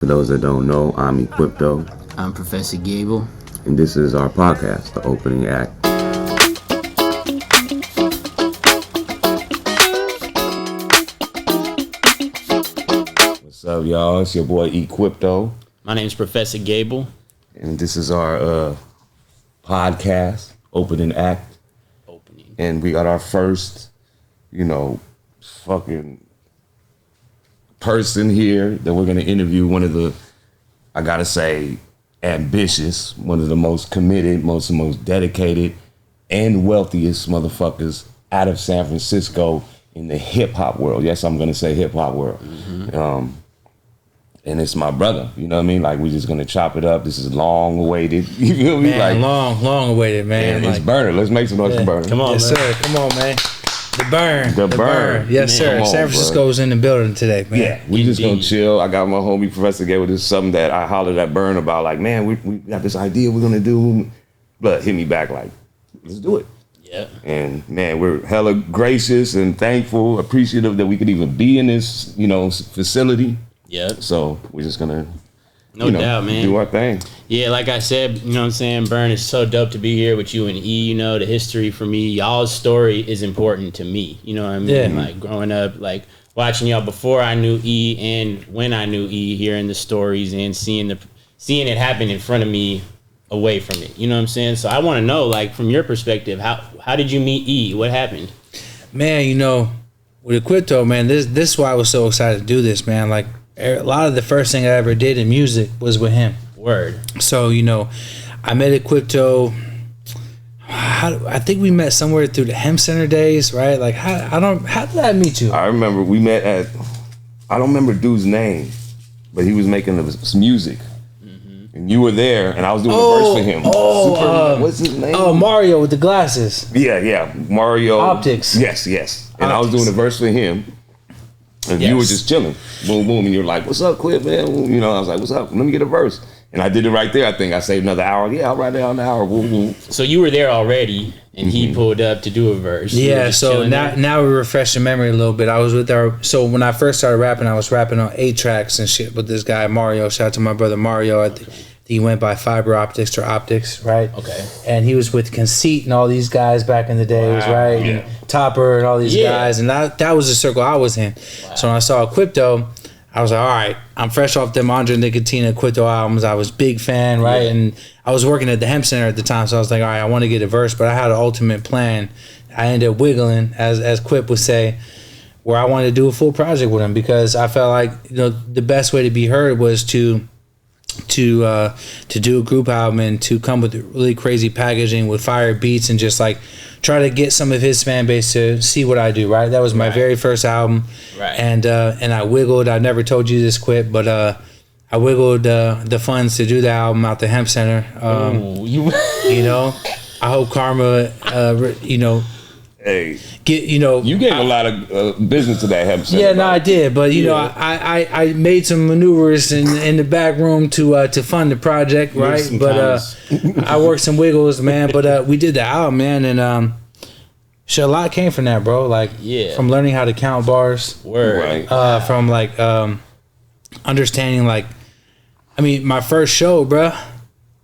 For those that don't know, I'm Equipto, I'm Professor Gable. and this is our podcast, The Opening Act. What's up, y'all? It's your boy Equipto, My name's Professor Gable. and this is our podcast, Opening Act. Opening. And we got our first, fucking person here that we're gonna interview. One of the, I gotta say, ambitious, one of the most committed, most dedicated, and wealthiest motherfuckers out of San Francisco in the hip hop world. Yes, I'm gonna say hip hop world. Mm-hmm. And it's my brother. You know what I mean? Like, we're just gonna chop it up. This is long awaited. You feel me? Man, Like, long awaited, man. and it's Berner. Let's make some noise for Berner. Come on, yes, man. Sir. Come on, man. The burn. Yes, Man, sir. on, San Francisco's in the building today, man. Yeah, we just gonna chill. I got my homie Professor Gable. This is something that I hollered at Burn about. Like, man, we got this idea we're gonna do. But hit me back like, let's do it. Yeah. And man, we're hella gracious and thankful, appreciative that we could even be in this, facility. Yeah. So we're just gonna, No doubt, man. do our thing. Yeah, like I said, you know what I'm saying, Bern, it's so dope to be here with you and E. The history for me, y'all's story is important to me. You know what I mean? Yeah. Like, growing up, like, watching y'all before I knew E and when I knew E, hearing the stories and seeing it happen in front of me, away from it. You know what I'm saying? So I want to know, like, from your perspective, how did you meet E? What happened? Man, with Equipto, man, this is why I was so excited to do this, man. Like, a lot of the first thing I ever did in music was with him. Word. So, I met Equipto. I think we met somewhere through the Hemp Center days, right? Like, how did I meet you? I remember we met at, I don't remember dude's name, but he was making some music. And you were there, and I was doing a verse for him. What's his name? Oh, Mario with the glasses. Yeah, Mario. Optics. Yes. And I was doing a verse for him, and you were just chilling. Boom, boom, and you were like, "What's up, Clip, man?" I was like, "What's up? Let me get a verse." And I did it right there. I think I saved another hour. Yeah, I'll write down an hour. Boom, boom. So you were there already, and he pulled up to do a verse. Yeah, so now we refresh the memory a little bit. I was with so when I first started rapping, I was rapping on 8 tracks and shit with this guy, Mario. Shout out to my brother Mario. I think he went by Fiber Optics or Optics, right? Okay. And he was with Conceit and all these guys back in the days, right? Yeah. And Topper and all these guys. And that was the circle I was in. Wow. So when I saw Equipto, I was like, all right, I'm fresh off them Andre Nicotina Equipto albums. I was big fan, right? Yeah. And I was working at the Hemp Center at the time, so I was like, all right, I want to get a verse, but I had an ultimate plan. I ended up wiggling, as Quip would say, where I wanted to do a full project with him because I felt like the best way to be heard was to do a group album and to come with really crazy packaging with fire beats and just like try to get some of his fan base to see what I do, right? That was my very first album. Right. And I wiggled, I never told you this, Quip, but I wiggled the funds to do the album out the Hemp Center. I hope Karma, Hey, you gave a lot of business to that Hemp Center. Yeah, no, I did, but I made some maneuvers in the back room to fund the project, right? But I worked some wiggles, man. But we did the album, man, and a lot came from that, bro. Like, from learning how to count bars, Word. Right? From like understanding, like, I mean, my first show, bro.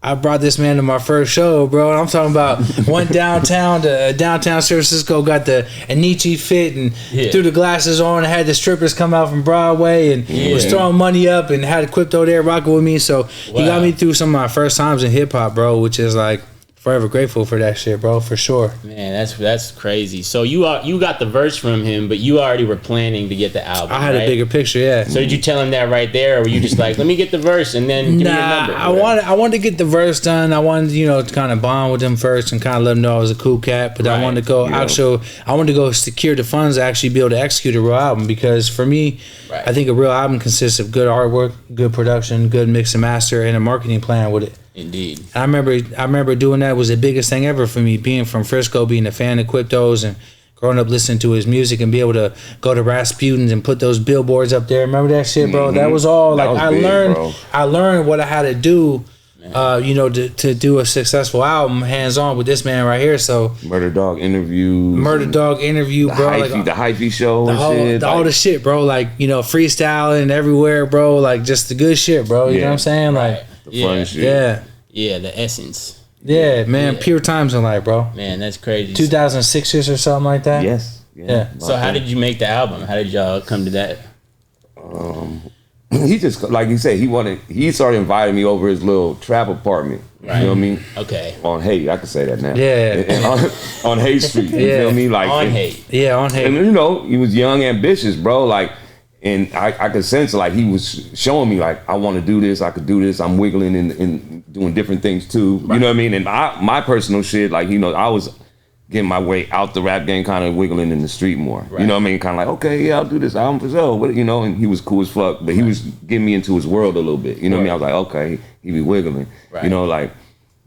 I brought this man to my first show, bro. And I'm talking about went downtown to downtown San Francisco, got the Anichi fit and threw the glasses on and had the strippers come out from Broadway and was throwing money up and had Equipto there rocking with me. So he got me through some of my first times in hip hop, bro, which is like forever grateful for that shit, bro, for sure. Man, that's crazy. So you got the verse from him, but you already were planning to get the album. I had a bigger picture, yeah. So did you tell him that right there, or were you just like, let me get the verse and then give me a number? I wanted to get the verse done. I wanted to kind of bond with him first and kind of let him know I was a cool cat. But I wanted to go I wanted to go secure the funds to actually be able to execute a real album because for me, I think a real album consists of good artwork, good production, good mix and master, and a marketing plan with it. Indeed. I remember doing that was the biggest thing ever for me, being from Frisco, being a fan of Equipto's and growing up listening to his music and be able to go to Rasputin's and put those billboards up there. Remember that shit, bro? That was all like I learned what I had to do you know, to do a successful album hands on with this man right here. So Murder Dog interview, bro. The hyphy show, all the shit, bro. Like, you know, freestyling everywhere, bro. Like, just the good shit, bro. You know what I'm saying? Like, the fun shit. Yeah, the essence. Yeah, man. Pure times in life, bro. Man, that's crazy. 2006 or something like that. Yes. Yeah. So how did you make the album? How did y'all come to that? He just, like you said, he started inviting me over his little trap apartment. Right. You know what I mean? Okay. On Haight, I can say that now. Yeah. And on Haight Street. You feel me? Like on Haight. Yeah, on Haight. And you know, he was young, ambitious, bro. Like, and I could sense like he was showing me like, I want to do this, I could do this. I'm wiggling and doing different things too. Right. You know what I mean? And my personal shit, like, you know, I was getting my way out the rap game, kind of wiggling in the street more. Right. You know what I mean? Kind of like, okay, yeah, I'll do this album for sure. You know, and he was cool as fuck, but he was getting me into his world a little bit. You know what I mean? I was like, okay, he be wiggling. Right. You know, like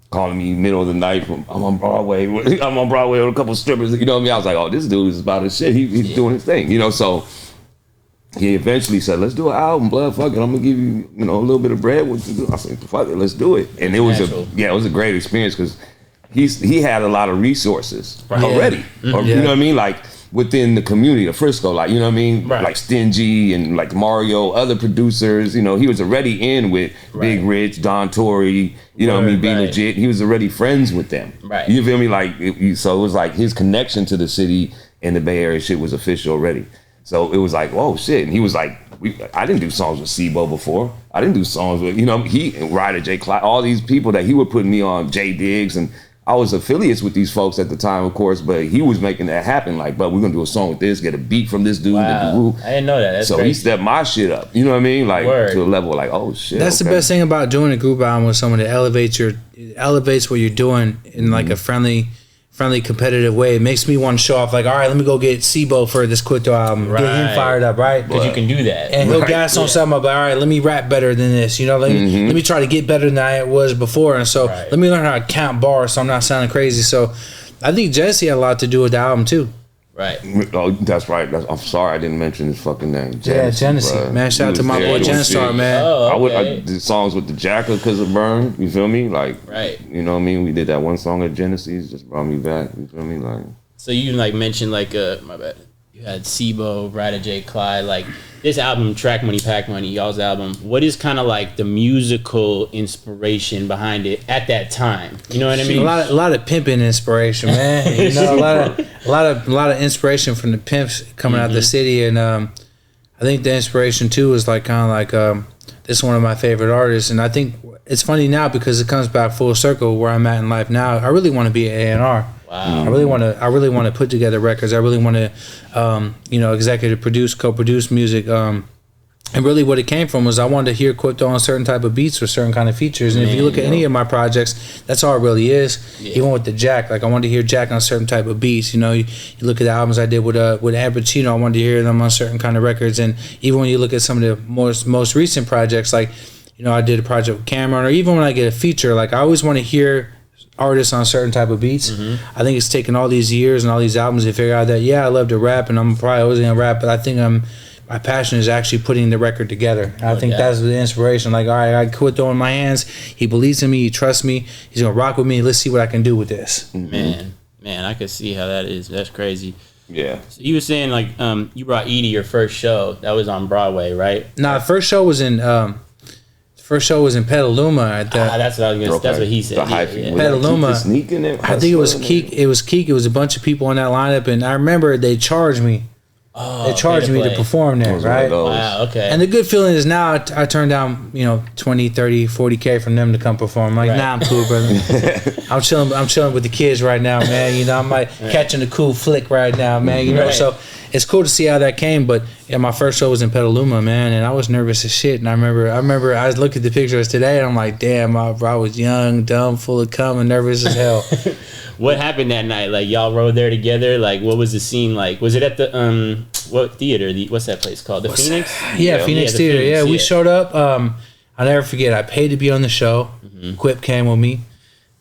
calling me middle of the night from, I'm on Broadway with a couple strippers. You know what I mean? I was like, oh, this dude is about his shit. He's doing his thing. You know, so he eventually said, let's do an album, blood. Fuck it, I'm gonna give you, you know, a little bit of bread. What you do? I said, fuck it, let's do it. And it was a great experience because he had a lot of resources already. Or, you know what I mean? Like within the community of Frisco, like, you know what I mean? Right. Like Stingy and like Mario, other producers, you know, he was already in with Big Rich, Don Torrey, you know what I mean? Be Legit. He was already friends with them. Right. You feel me? Like, so it was like his connection to the city and the Bay Area shit was official already. So it was like, oh shit. And he was like, I didn't do songs with Sibo before. I didn't do songs with, you know, Ryder, J. Clyde, all these people that he would put me on, J. Diggs, and I was affiliates with these folks at the time, of course, but he was making that happen. Like, but we're gonna do a song with this, get a beat from this dude. Wow. I didn't know that. That's so crazy. He stepped my shit up. You know what I mean? Like to a level like, oh shit. That's the best thing about doing a group album with someone that elevates what you're doing in like a friendly, competitive way. It makes me want to show off. Like, all right, let me go get Sibo for this Equipto album. Get him fired up, right? Because you can do that, and he'll gas on something. About, all right, let me rap better than this. You know, let me try to get better than I was before. And so let me learn how to count bars, so I'm not sounding crazy. So I think Jesse had a lot to do with the album too. Right. Oh, that's right. I'm sorry I didn't mention his fucking name. Genesee. Man, shout out to my boy Genestar, man. Oh, okay. I did songs with the Jacker because of Burn. You feel me? Like, you know what I mean? We did that one song at Genesee's, just brought me back. You feel me? Like, so you like mentioned like my bad. You had Sibo, Ryder J. Clyde, like this album, Track Money, Pack Money, y'all's album. What is kind of like the musical inspiration behind it at that time? You know what I mean? A lot of pimping inspiration, man. You know, a lot of inspiration from the pimps coming out of the city, and I think the inspiration too is like kind of like this is one of my favorite artists, and I think it's funny now because it comes back full circle where I'm at in life now. I really want to be an A&R. Wow. I really want to put together records. I really want to, executive produce, co-produce music. And really what it came from was I wanted to hear Equipto on certain type of beats with certain kind of features. And if you look at any of my projects, that's all it really is. Yeah. Even with the Jack, like I wanted to hear Jack on certain type of beats. You know, you look at the albums I did with Al Pacino, I wanted to hear them on certain kind of records. And even when you look at some of the most recent projects, like, you know, I did a project with Cameron, or even when I get a feature, like I always want to hear artists on certain type of beats. I think it's taken all these years and all these albums to figure out that I love to rap and I'm probably always gonna rap, but I think my passion is actually putting the record together. I think that's the inspiration. Like, all right, I quit throwing my hands. He believes in me. He trusts me. He's gonna rock with me. Let's see what I can do with this. Man, I could see how that is. That's crazy. Yeah. So you were saying like you brought E to your first show. That was on Broadway, right? Nah, the first show was in Petaluma. That's what I was gonna. That's what he said. Petaluma. I think it was Keek. It was Keek. It was a bunch of people in that lineup, and I remember they charged me. They charged me to perform there, right? Wow, okay. And the good feeling is now I turned down, 20, 30, 40K from them to come perform. I'm like, nah, I'm cool, brother. I'm chilling with the kids right now, man. I'm like catching a cool flick right now, man. So it's cool to see how that came. But my first show was in Petaluma, man, and I was nervous as shit. And I remember I looked at the pictures today, and I'm like, damn, I was young, dumb, full of cum, and nervous as hell. What happened that night? Like y'all rode there together. Like what was the scene like? Was it at the what theater? What's that place called? The Phoenix? Yeah, Phoenix Theater. Phoenix, we showed up. I'll never forget. I paid to be on the show. Quip came with me.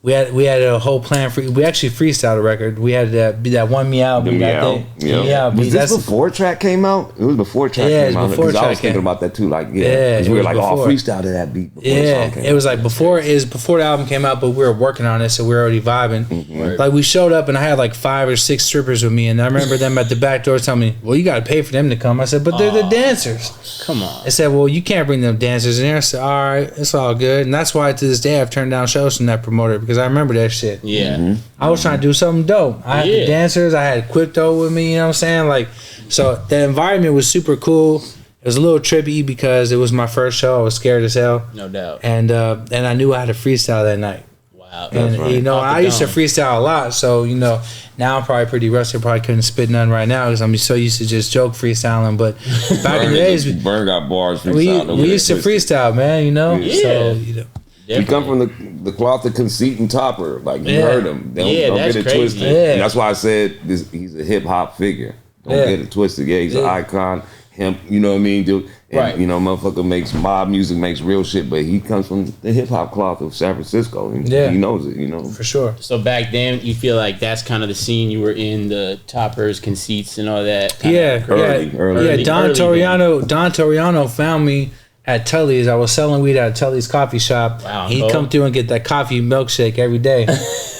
We had a whole plan for. We actually freestyled a record. We had that one meow beat. Yeah. Was this before track came out? It was before track came out. Because I was thinking about that too. Like because we were like, freestyle to that beat. Before the song came it was like before the album came out, but we were working on it, so we were already vibing. Mm-hmm. Like we showed up, and I had like 5 or 6 strippers with me, and I remember them at the back door telling me, "Well, you got to pay for them to come." I said, "But they're the dancers." Come on. I said, "Well, you can't bring them dancers in here." I said, "All right, it's all good." And that's why to this day I've turned down shows from that promoter because I remember that shit. Yeah. Mm-hmm. I was trying to do something dope. I had the dancers, I had Equipto with me, you know what I'm saying? Like, so the environment was super cool. It was a little trippy because it was my first show. I was scared as hell. No doubt. And I knew I had to freestyle that night. Wow. And you know, I used to freestyle a lot, so you know, now I'm probably pretty rusty. I probably couldn't spit none right now because I'm so used to just joke freestyling. But back in the days, Burn got bars. We used to freestyle, man. You know, so you know. We come from the cloth of conceit and topper. Like you heard him. Don't that's get it crazy. twisted. Yeah. And that's why I said he's a hip hop figure. Don't get it twisted. Yeah, he's an icon. Him, you know what I mean, dude. And, you know, motherfucker makes mob music, makes real shit, but he comes from the hip hop cloth of San Francisco. And he knows it, you know. For sure. So back then, you feel like that's kind of the scene you were in, the toppers, conceits, and all that. Early. Yeah, Don Toriano found me at Tully's. I was selling weed at Tully's coffee shop. Wow, he'd come through and get that coffee milkshake every day.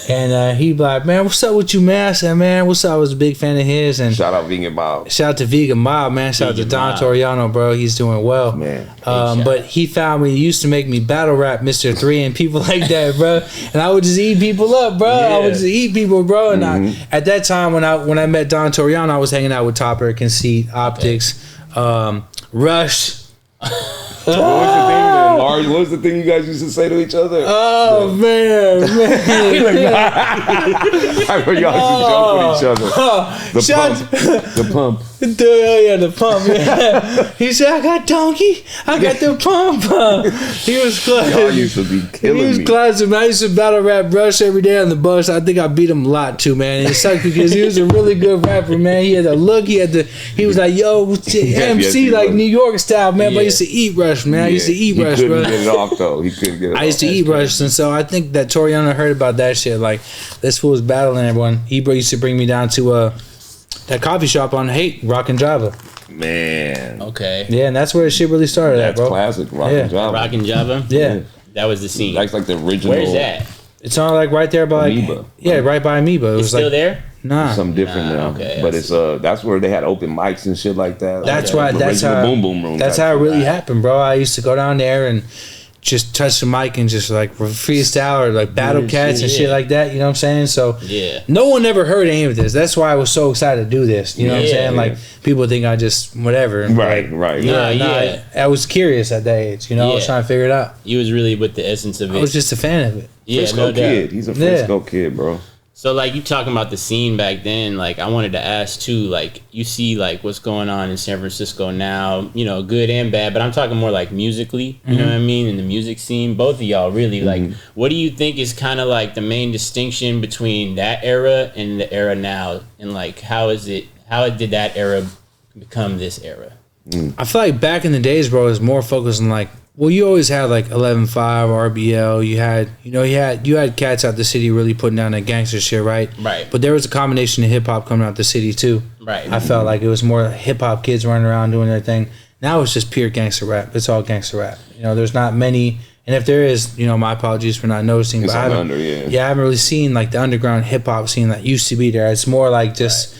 And he'd be like, "Man, what's up with you, man?" I said, "Man, what's up?" I was a big fan of his. And shout out Vegan Bob. Shout out to Vegan Bob, man. Shout out to Don Toriano, bro. He's doing well. Man. But he found me. He used to make me battle rap Mr. 3 and people like that, bro. And I would just eat people up, bro. I would just eat people, bro. And at that time, when I met Don Toriano, I was hanging out with Topper, Conceit, Optics, Rush. What was the thing you guys used to say to each other? Oh, man. I heard y'all used to joke with each other. The pump. The pump. Yeah. He said, "I got donkey. I got the pump." He was close. Y'all used to be killing me. He was close. I used to battle rap Rush every day on the bus. I think I beat him a lot too, man. And it sucked because he was a really good rapper, man. He had the look. He was like, "Yo, MC like New York style, man." But I used to eat Rush, man. I used to eat Rush, bro. He couldn't get it off though. He couldn't get it off. I used to eat Rush, and so I think that Toriano heard about that shit. Like, this fool was battling everyone. He used to bring me down to that coffee shop on Rock and Java. Man. Okay. Yeah, and that's where the shit really started at, bro. Classic Rock and Java. Rock and Java? Yeah. That was the scene. That's like the original. Where's that? It's on like right there by Amoeba. Right by Amoeba. It's still there? Nah. Something different now. Okay, but it's that's where they had open mics and shit like that. That's like right. That's how Boom Boom Room. That's how it really happened, bro. I used to go down there and just touch the mic and just like freestyle or like battle cats and shit like that. You know what I'm saying? So no one ever heard any of this. That's why I was so excited to do this. You know what I'm saying? Like people think I just whatever. Right. I was curious at that age. You know, I was trying to figure it out. You was really with the essence of it. I was just a fan of it. Yeah, Frisco kid. He's a Frisco kid, bro. So like you talking about the scene back then, like I wanted to ask too, like you see like what's going on in San Francisco now, you know, good and bad, but I'm talking more like musically, you know what I mean, in the music scene, both of y'all really, like what do you think is kind of like the main distinction between that era and the era now, and like how did that era become this era? I feel like back in the days, bro, it was more focused on like, well, you always had like 11.5 RBL. You had cats out the city really putting down that gangster shit, right? Right. But there was a combination of hip hop coming out the city too. Right. I felt like it was more hip hop kids running around doing their thing. Now it's just pure gangster rap. It's all gangster rap. You know, there's not many. And if there is, you know, my apologies for not noticing. It's but I haven't really seen like the underground hip hop scene that used to be there. It's more like just.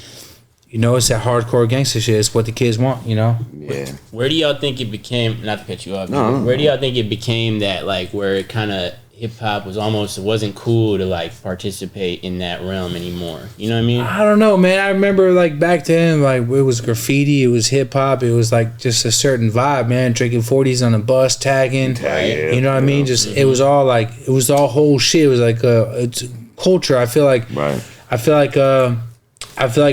You know, it's that hardcore gangster shit. It's what the kids want, you know? Yeah. Where do y'all think it became, not to cut you off, no. Where do y'all think it became that, like, where it kind of, hip-hop it wasn't cool to, like, participate in that realm anymore? You know what I mean? I don't know, man. I remember, like, back then, like, it was graffiti, it was hip-hop, it was, like, just a certain vibe, man. Drinking 40s on a bus, tagging. You know what I mean? Just, it was all, like, it was all whole shit. It was, like, it's culture. I feel like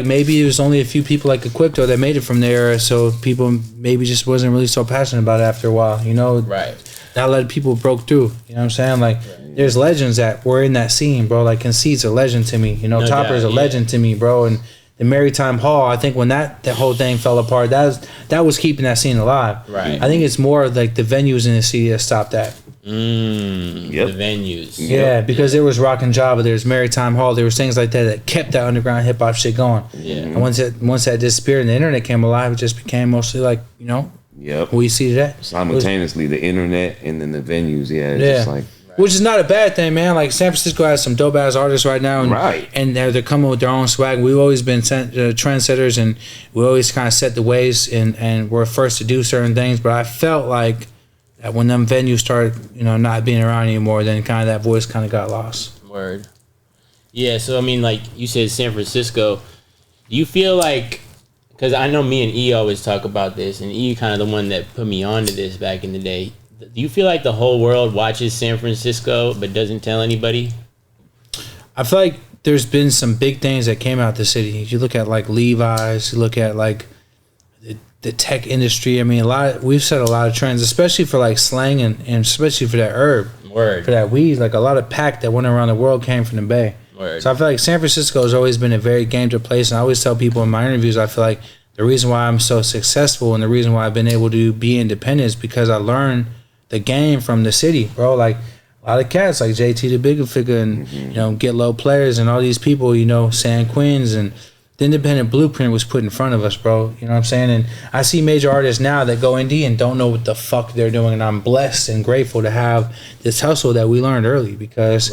maybe it was only a few people like Equipto that made it from there, so people maybe just wasn't really so passionate about it after a while, you know? Right. Not a lot of people broke through, you know what I'm saying? Like, there's legends that were in that scene, bro. Like, Conceit's a legend to me, you know? Topper's a legend to me, bro. And the Maritime Hall, I think when that whole thing fell apart, that was keeping that scene alive. Right. I think it's more like the venues in the city that stopped that. Yep. The venues. Yeah, because there was Rock and Java, there was Maritime Hall, there was things like that kept that underground hip hop shit going. Yeah. And once that disappeared and the internet came alive, it just became mostly like, Yep. what you see today. Simultaneously, the internet and then the venues. Yeah. Just like. Which is not a bad thing, man. Like San Francisco has some dope ass artists right now, and they're coming with their own swag. We've always been trendsetters, and we always kind of set the ways, and we're first to do certain things. But I felt like that when them venues started, not being around anymore, then kind of that voice kind of got lost. Word. Yeah. So I mean, like you said, San Francisco. Do you feel like? Because I know me and E always talk about this, and E kind of the one that put me onto this back in the day. Do you feel like the whole world watches San Francisco but doesn't tell anybody? I feel like there's been some big things that came out the city. You look at like Levi's, you look at like the tech industry. I mean, we've set a lot of trends, especially for like slang and especially for that herb. Word. For that weed. Like a lot of pack that went around the world came from the Bay. Word. So I feel like San Francisco has always been a very gamed up place, and I always tell people in my interviews, I feel like the reason why I'm so successful and the reason why I've been able to be independent is because I learned the game from the city, bro. Like a lot of cats like JT the Bigger Figure and Get Low Players and all these people, San Quin's and the independent blueprint was put in front of us, bro. You know what I'm saying? And I see major artists now that go indie and don't know what the fuck they're doing, and I'm blessed and grateful to have this hustle that we learned early because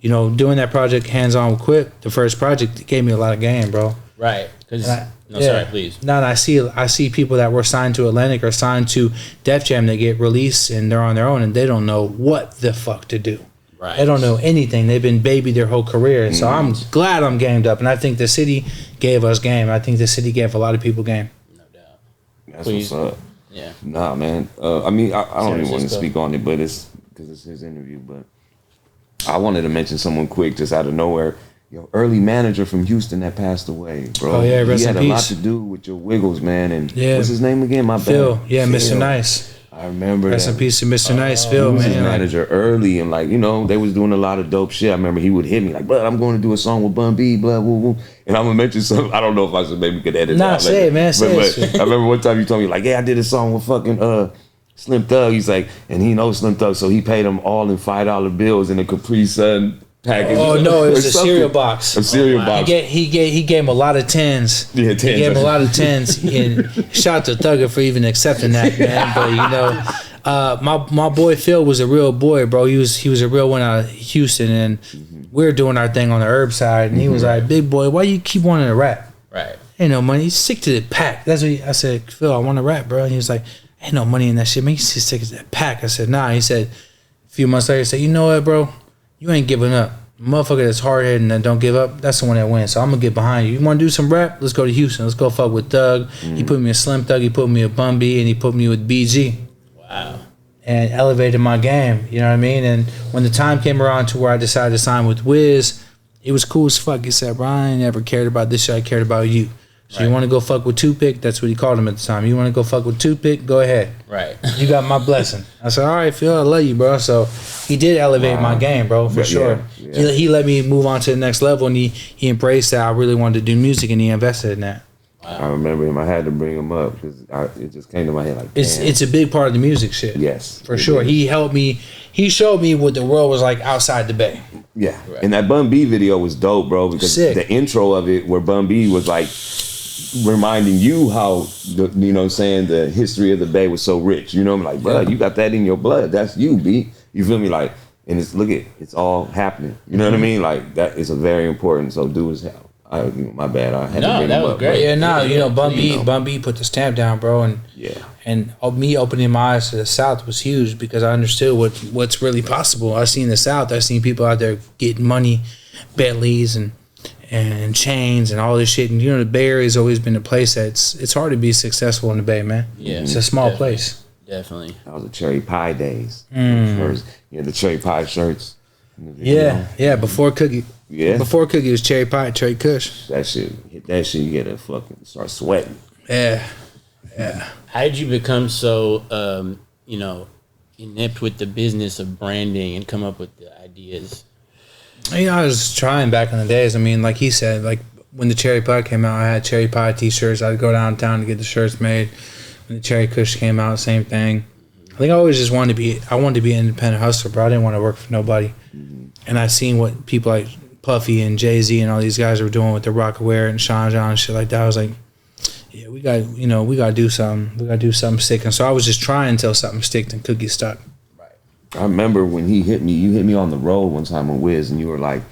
doing that project Hands On with Quip, the first project, it gave me a lot of game, bro. Right. Sorry, please. No, I see people that were signed to Atlantic or signed to Def Jam that get released and they're on their own and they don't know what the fuck to do. Right. They don't know anything. They've been babied their whole career. And so I'm glad I'm gamed up. And I think the city gave us game. I think the city gave a lot of people game. No doubt. That's what's up. Yeah. Nah, man. I mean, I don't even want to speak on it, but it's because it's his interview. But I wanted to mention someone quick just out of nowhere. Your early manager from Houston that passed away, bro. Oh, yeah, rest he in had peace. a lot to do with your Wiggles, man. And Yeah. what's his name again? My bad. Phil. Yeah, Phil. Mr. Nice. I remember Rest that. in peace to Mr. Nice, Phil, He was man. his manager early, and they was doing a lot of dope shit. I remember he would hit me like, "Bud, I'm going to do a song with Bun B, blah, woo, woo." And I'm gonna mention something. I don't know if I should maybe could edit. Nah, that say it, man. Say it. I remember one time you told me like, "Yeah, I did a song with fucking Slim Thug." He's like, and he knows Slim Thug, so he paid him all in $5 bills in a Capri Sun package. Oh no, it was a cereal box. A cereal box. He gave him a lot of tens. Yeah, tens. He gave him a lot of tens. And shout out to Thugger for even accepting that, man. But my boy Phil was a real boy, bro. He was a real one out of Houston, and we were doing our thing on the herb side, and he was like, "Big boy, why you keep wanting to rap? Right. Ain't no money. Stick to the pack." That's what I said. Phil, I want to rap, bro. And he was like, "Ain't no money in that shit. Man, you stick to that pack." I said, "Nah." He said, a few months later, he said, "You know what, bro? You ain't giving up. Motherfucker that's hard headed and that don't give up, that's the one that wins. So I'm gonna get behind you. You wanna do some rap? Let's go to Houston. Let's go fuck with Thug." He put me a Slim Thug, he put me a Bun B, and he put me with BG. Wow. And elevated my game, you know what I mean? And when the time came around to where I decided to sign with Wiz, it was cool as fuck. He said, "Bro, I ain't never cared about this shit, I cared about you. So you wanna go fuck with Toothpick?" That's what he called him at the time. "You wanna go fuck with Toothpick? Go ahead. Right. You got my blessing." I said, "All right, Phil, I love you, bro." So he did elevate my game, bro, for sure. Yeah. He let me move on to the next level, and he embraced that I really wanted to do music, and he invested in that. I remember him. I had to bring him up because it just came to my head like, It's a big part of the music shit. Yes, for sure. is. He helped me. He showed me what the world was like outside the Bay. Yeah, Right. and that Bun B video was dope, bro, because Sick. the intro of it where Bun B was like reminding you how the history of the Bay was so rich. You know, I'm like, bro, you got that in your blood. That's you, B. You feel me? Like, and it's all happening. You know what I mean? Like that is a very important. So do as hell. My bad. I had to bring that him was up. great. but- Yeah, Bun B put the stamp down, bro, and me opening my eyes to the South was huge because I understood what's really possible. I seen the South. I seen people out there getting money, Bentleys and chains and all this shit. And the Bay Area's always been a place it's hard to be successful in the Bay, man. Yeah. It's a small Definitely. place. Definitely. That was the cherry pie days. First, the cherry pie shirts. Yeah. Before Cookie. Yeah. Before Cookie was Cherry Pie, Cherry Kush. That shit, you gotta fucking start sweating. Yeah. How did you become so, inept with the business of branding and come up with the ideas? I was trying back in the days. I mean, like he said, like when the Cherry Pie came out, I had Cherry Pie t-shirts. I'd go downtown to get the shirts made. When the Cherry Kush came out, same thing. I think I always just wanted to be an independent hustler, bro. I didn't want to work for nobody. And I seen what people like Puffy and Jay-Z and all these guys were doing with the Rockaware and Sean John and shit like that. I was like, yeah, we got to do something. We got to do something stick. And so I was just trying until something sticked and cookies stuck. Right. I remember when he hit me, you hit me on the road one time on Wiz, and you were like,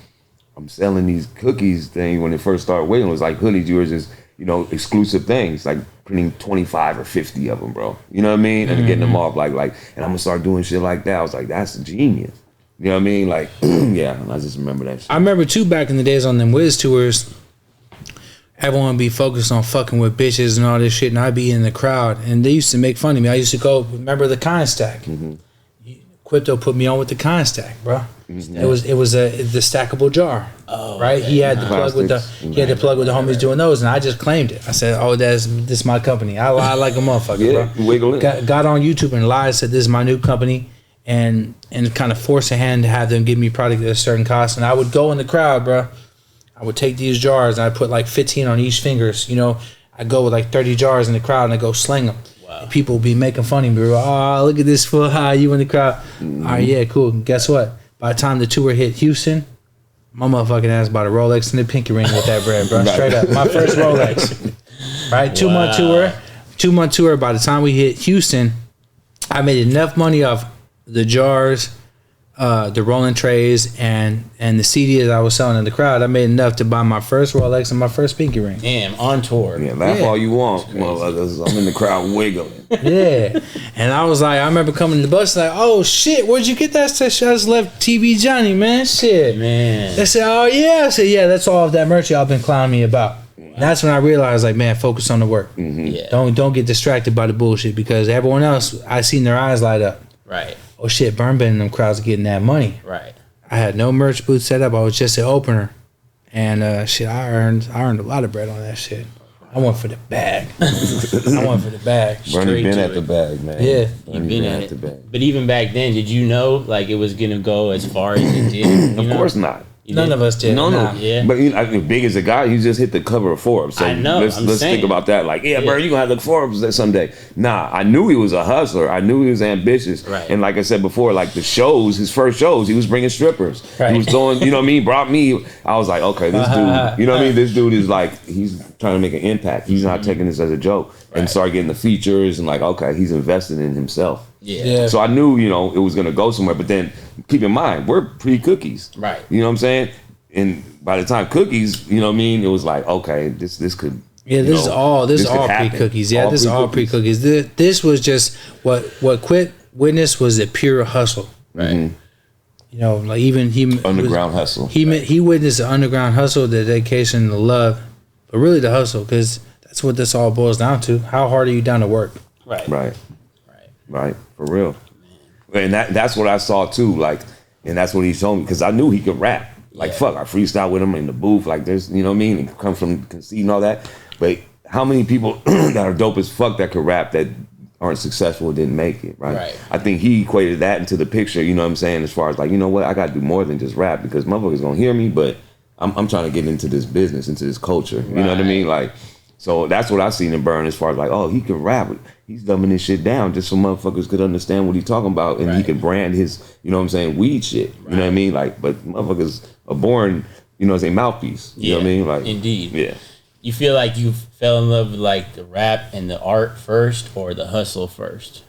I'm selling these cookies thing when it first started waiting. It was like hoodies, you were just, exclusive things, like printing 25 or 50 of them, bro. You know what I mean? And getting them off, and I'm going to start doing shit like that. I was like, that's genius. You know what I mean? Like, yeah, I just remember that shit. I remember, too, back in the days on them Wiz tours, everyone be focused on fucking with bitches and all this shit, and I'd be in the crowd, and they used to make fun of me. I used to go, remember the Kind Stack? Equipto put me on with the Kind Stack, bro. It was the stackable jar, right? Okay. He had the plug with the homies doing those, and I just claimed it. I said, "Oh, this is my company. I like a motherfucker, bro." Wiggle it. Got on YouTube and lied, said this is my new company, and kind of forced a hand to have them give me product at a certain cost. And I would go in the crowd, bro. I would take these jars and I put like 15 on each fingers. I go with like 30 jars in the crowd and I go sling them. And people be making fun of me, bro. Oh, look at this fool. Hi, you in the crowd. All right, yeah, cool. Guess what? By the time the tour hit Houston, my motherfucking ass bought a Rolex and a pinky ring with that bread, bro. Straight up. My first Rolex. Right? 2 month tour. 2 month tour. By the time we hit Houston, I made enough money off the jars, the rolling trays, and the CDs I was selling in the crowd. I made enough to buy my first Rolex and my first pinky ring. Damn, on tour. Yeah, laugh all you want, motherfuckers. I'm in the crowd wiggling. Yeah. And I was like, I remember coming to the bus like, oh shit, where'd you get that? I just left TV Johnny, man. Shit. Man. They said, oh yeah. I said, yeah, that's all of that merch y'all been clowning me about. And that's when I realized, like, man, focus on the work. Yeah. Don't get distracted by the bullshit, because everyone else, I seen their eyes light up. Right. Oh shit, Berner and them crowds are getting that money. Right. I had no merch booth set up. I was just an opener, and shit, I earned a lot of bread on that shit. I went for the bag. Bernie been at the bag, man. Yeah, you've been at the bag. But even back then, did you know like it was gonna go as far as it did? Of course not. None of us did. No. Yeah. But as big as a guy, you just hit the cover of Forbes. So I know. Let's think about that. Like, Bert, you gonna have the Forbes someday. Nah, I knew he was a hustler. I knew he was ambitious. Right. And like I said before, like his first shows, he was bringing strippers. Right. He was going, you know what I mean? Brought me. I was like, okay, this dude, you know what I mean? This dude is like, he's trying to make an impact. He's not taking this as a joke. Right. And start getting the features and like, okay, he's invested in himself. Yeah. So I knew, it was gonna go somewhere. But then keep in mind, we're pre-cookies. Right. You know what I'm saying? And by the time cookies, you know what I mean, it was like, okay, this could. Yeah, this is all pre-cookies. Yeah, this is all pre-cookies. This was just what Quit witnessed was the pure hustle. Right. Like even he underground hustle. He witnessed the underground hustle, the dedication, the love, but really the hustle, because that's what this all boils down to. How hard are you down to work? Right. For real. And that's what I saw too. Like, and that's what he showed me, because I knew he could rap. Like, fuck, I freestyle with him in the booth. Like, there's, you know what I mean? It comes from conceit and all that. But how many people that are dope as fuck that could rap that aren't successful or didn't make it, right? I think he equated that into the picture, you know what I'm saying? As far as like, you know what? I got to do more than just rap, because motherfuckers going to hear me, but I'm trying to get into this business, into this culture. You know what I mean? Like, so that's what I seen in Berner, as far as like, oh, he can rap. He's dumbing this shit down just so motherfuckers could understand what he's talking about, and he can brand his, you know what I'm saying, weed shit. You know what I mean? Like, but motherfuckers are born, you know, as a mouthpiece. You know what I mean? Like, indeed. Yeah. You feel like you fell in love with like the rap and the art first, or the hustle first?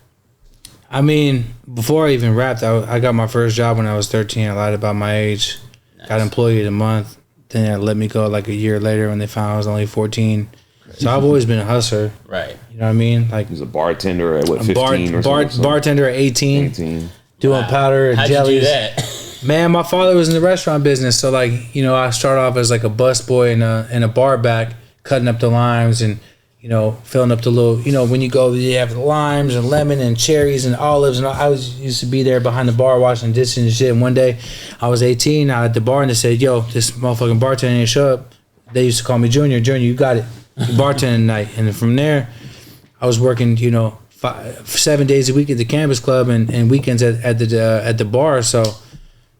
I mean, before I even rapped, I got my first job when I was 13. I lied about my age. Nice. Got employee of the month. Then they let me go like a year later when they found I was only 14. So I've always been a hustler. Right. You know what I mean? Like, he was a bartender at 15 or something? Bartender at 18. Doing powder and jellies. How'd you do that? Man, my father was in the restaurant business. So like, I started off as like a busboy in a bar back, cutting up the limes and, filling up the little, when you go, you have the limes and lemon and cherries and olives. And I used to be there behind the bar washing dishes and shit. And one day I was 18, I at the bar, and they said, yo, this motherfucking bartender didn't show up. They used to call me Junior, you got it. Bartending night. And from there, I was working, 7 days a week at the Campus Club and weekends at the bar. So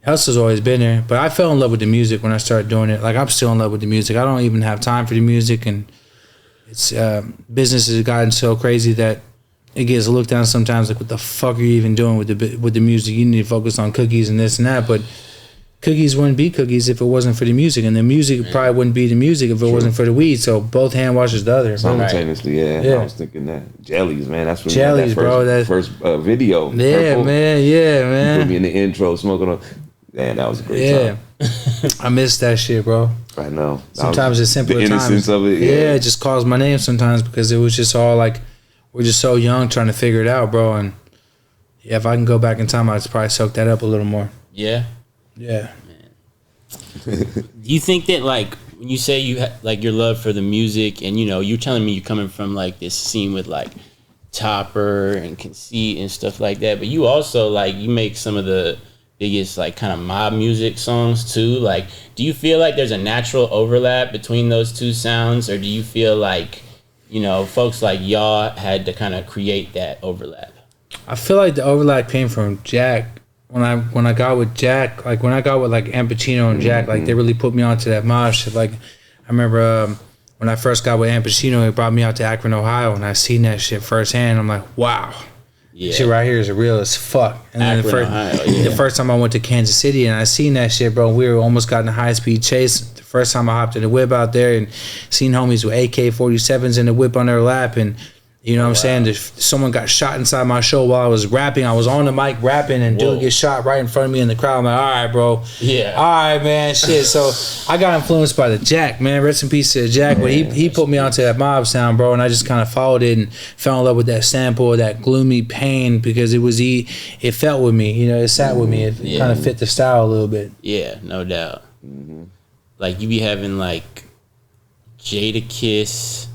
hustle's always been there. But I fell in love with the music when I started doing it. Like, I'm still in love with the music. I don't even have time for the music, and it's business has gotten so crazy that it gets looked down sometimes. Like, what the fuck are you even doing with the music? You need to focus on cookies and this and that. But cookies wouldn't be cookies if it wasn't for the music, and the music probably wouldn't be the music if it wasn't for the weed. So both hand washes the other. Simultaneously, yeah. I was thinking that jellies, man. That's when jellies, that first video. Yeah, Purple. man. Yeah, man. You put me in the intro smoking on. Man, that was a great time. I miss that shit, bro. I know. Sometimes it's simpler the innocence times. of it. Yeah, it just calls my name sometimes because it was just all like we're just so young trying to figure it out, bro. And yeah, if I can go back in time, I'd probably soak that up a little more. Yeah. Yeah. Do you think that, like, when you say you like your love for the music, and you know, you're telling me you're coming from like this scene with like Topper and Conceit and stuff like that, but you also like you make some of the biggest like kind of mob music songs too. Like, do you feel like there's a natural overlap between those two sounds, or do you feel like, you know, folks like y'all had to kind of create that overlap? I feel like the overlap came from Jack. When I got with Jack, like when I got with like Ampachino and Jack, like they really put me onto that mob shit. Like I remember when I first got with Ampachino, he brought me out to Akron, Ohio, and I seen that shit firsthand. I'm like, wow. Yeah. Shit right here is real as fuck. And then the first time I went to Kansas City and I seen that shit, bro, we were almost got in a high-speed chase. The first time I hopped in the whip out there and seen homies with AK-47s in the whip on their lap, and you know what I'm saying? Someone got shot inside my show while I was rapping. I was on the mic rapping, and dude gets shot right in front of me in the crowd. I'm like, all right, bro. Yeah. All right, man. Shit. So I got influenced by the Jack, man. Rest in peace to the Jack. But he put me onto that mob sound, bro, and I just kind of followed it and fell in love with that sample, that gloomy pain, because it felt with me. You know, it sat with me. It kind of fit the style a little bit. Yeah, no doubt. Mm-hmm. Like, you be having, like, Jadakiss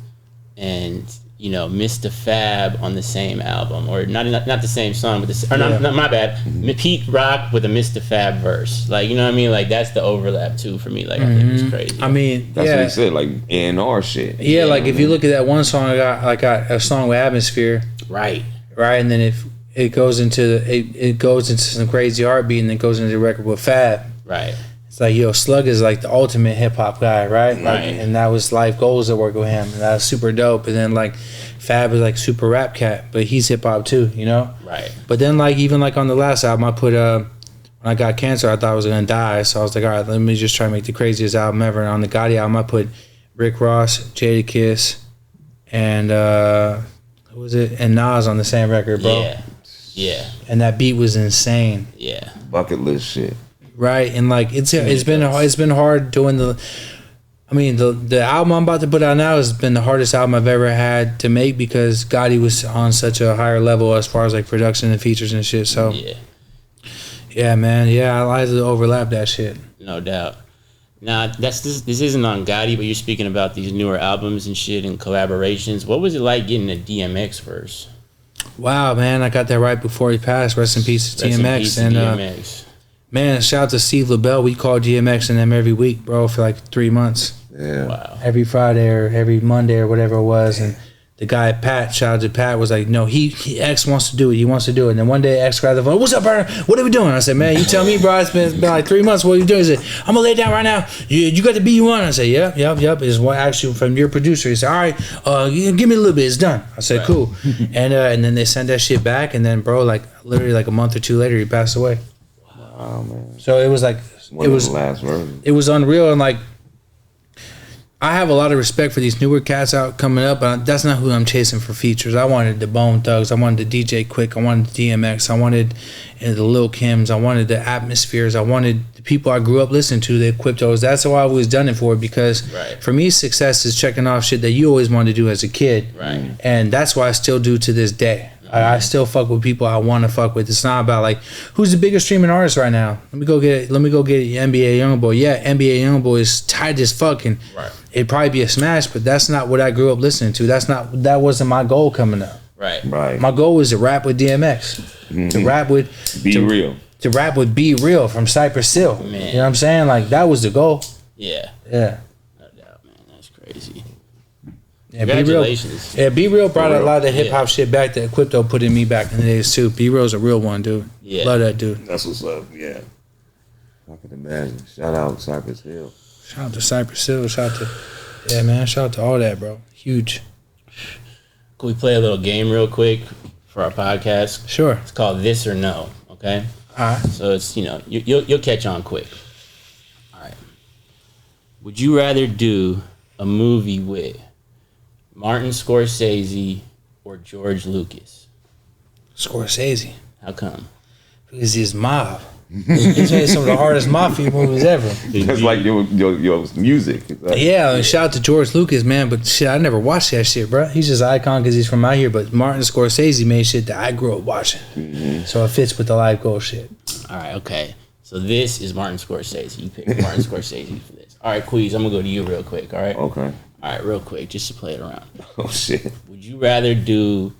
and, you know, Mr. Fab on the same album, or not the same song, but not my bad. Pete Rock with a Mr. Fab verse, like, you know what I mean? Like, that's the overlap too for me. Like, I think it's crazy. I mean, that's what he said, like A&R shit. Yeah, like if you look at that one song, I got a song with Atmosphere, right, and then if it goes into some crazy heartbeat, and then goes into the record with Fab, right. It's like, yo, Slug is like the ultimate hip hop guy, right? Like, and that was Life Goals that work with him, and that was super dope. And then like Fab is like super rap cat, but he's hip hop too, you know? Right. But then like even like on the last album, I put when I got cancer, I thought I was gonna die, so I was like, all right, let me just try to make the craziest album ever. And on the Gotti album, I put Rick Ross, Jadakiss, and who was it? And Nas on the same record, bro. Yeah. Yeah. And that beat was insane. Yeah. Bucket list shit. Right, and like it's been hard doing the album I'm about to put out now has been the hardest album I've ever had to make, because Gotti was on such a higher level as far as like production and features and shit. So yeah, man, I like to overlap that shit. No doubt. Now this isn't on Gotti, but you're speaking about these newer albums and shit and collaborations. What was it like getting a DMX verse? Wow, man, I got that right before he passed. Rest in peace to DMX. Man, shout out to Steve LaBelle. We called DMX and them every week, bro, for like 3 months. Yeah. Wow. Every Friday or every Monday or whatever it was. And the guy, Pat, shout out to Pat, was like, no, he X wants to do it. He wants to do it. And then one day X grabbed the phone. What's up, Berner? What are we doing? I said, man, you tell me, bro. It's been like 3 months. What are you doing? He said, I'm going to lay it down right now. You got the beat you want? I said, yep. It's one actually from your producer. He said, all right, give me a little bit. It's done. I said, cool. And then they sent that shit back. And then, bro, like literally like a month or two later, he passed away. Oh, man. So it was like it was unreal, and like I have a lot of respect for these newer cats out coming up, but that's not who I'm chasing for features. I wanted the Bone Thugs, I wanted the DJ Quick, I wanted the DMX, I wanted the Lil Kims, I wanted the Atmospheres, I wanted the people I grew up listening to, the Equiptos. That's why I always done it for, because for me, success is checking off shit that you always wanted to do as a kid, right? And that's why I still do to this day. I still fuck with people I want to fuck with. It's not about like who's the biggest streaming artist right now. Let me go get NBA Youngboy. Yeah, NBA Youngboy is tight as fucking. Right. It'd probably be a smash, but that's not what I grew up listening to. That wasn't my goal coming up. Right. My goal was to rap with DMX. Mm-hmm. To rap with Real. To rap with Be Real from Cypress Hill. Man. You know what I'm saying? Like that was the goal. Yeah. Yeah. No doubt, man. That's crazy. Yeah, Congratulations. Be Real brought a lot of the hip hop shit back that Equipto put in me back in the days too. Be Real's a real one, dude. Yeah. Love that dude. That's what's up, yeah. I can imagine. Shout out Cypress Hill. Shout out to Cypress Hill. Shout out to all that, bro. Huge. Can we play a little game real quick? for our podcast. Sure. It's called This or No. Okay. All right. So it's you'll catch on quick. All right. Would you rather do a movie with Martin Scorsese or George Lucas? Scorsese. How come? Because he's mob. He's made some of the hardest mafia movies ever. That's like your music. Yeah, and shout out to George Lucas, man. But shit, I never watched that shit, bro. He's just an icon because he's from out here. But Martin Scorsese made shit that I grew up watching. Mm-hmm. So it fits with the life goal shit. All right, okay. So this is Martin Scorsese. You picked Martin Scorsese for this. All right, Queez, I'm going to go to you real quick, all right? Okay. All right, real quick, just to play it around. Oh, shit. Would you rather do,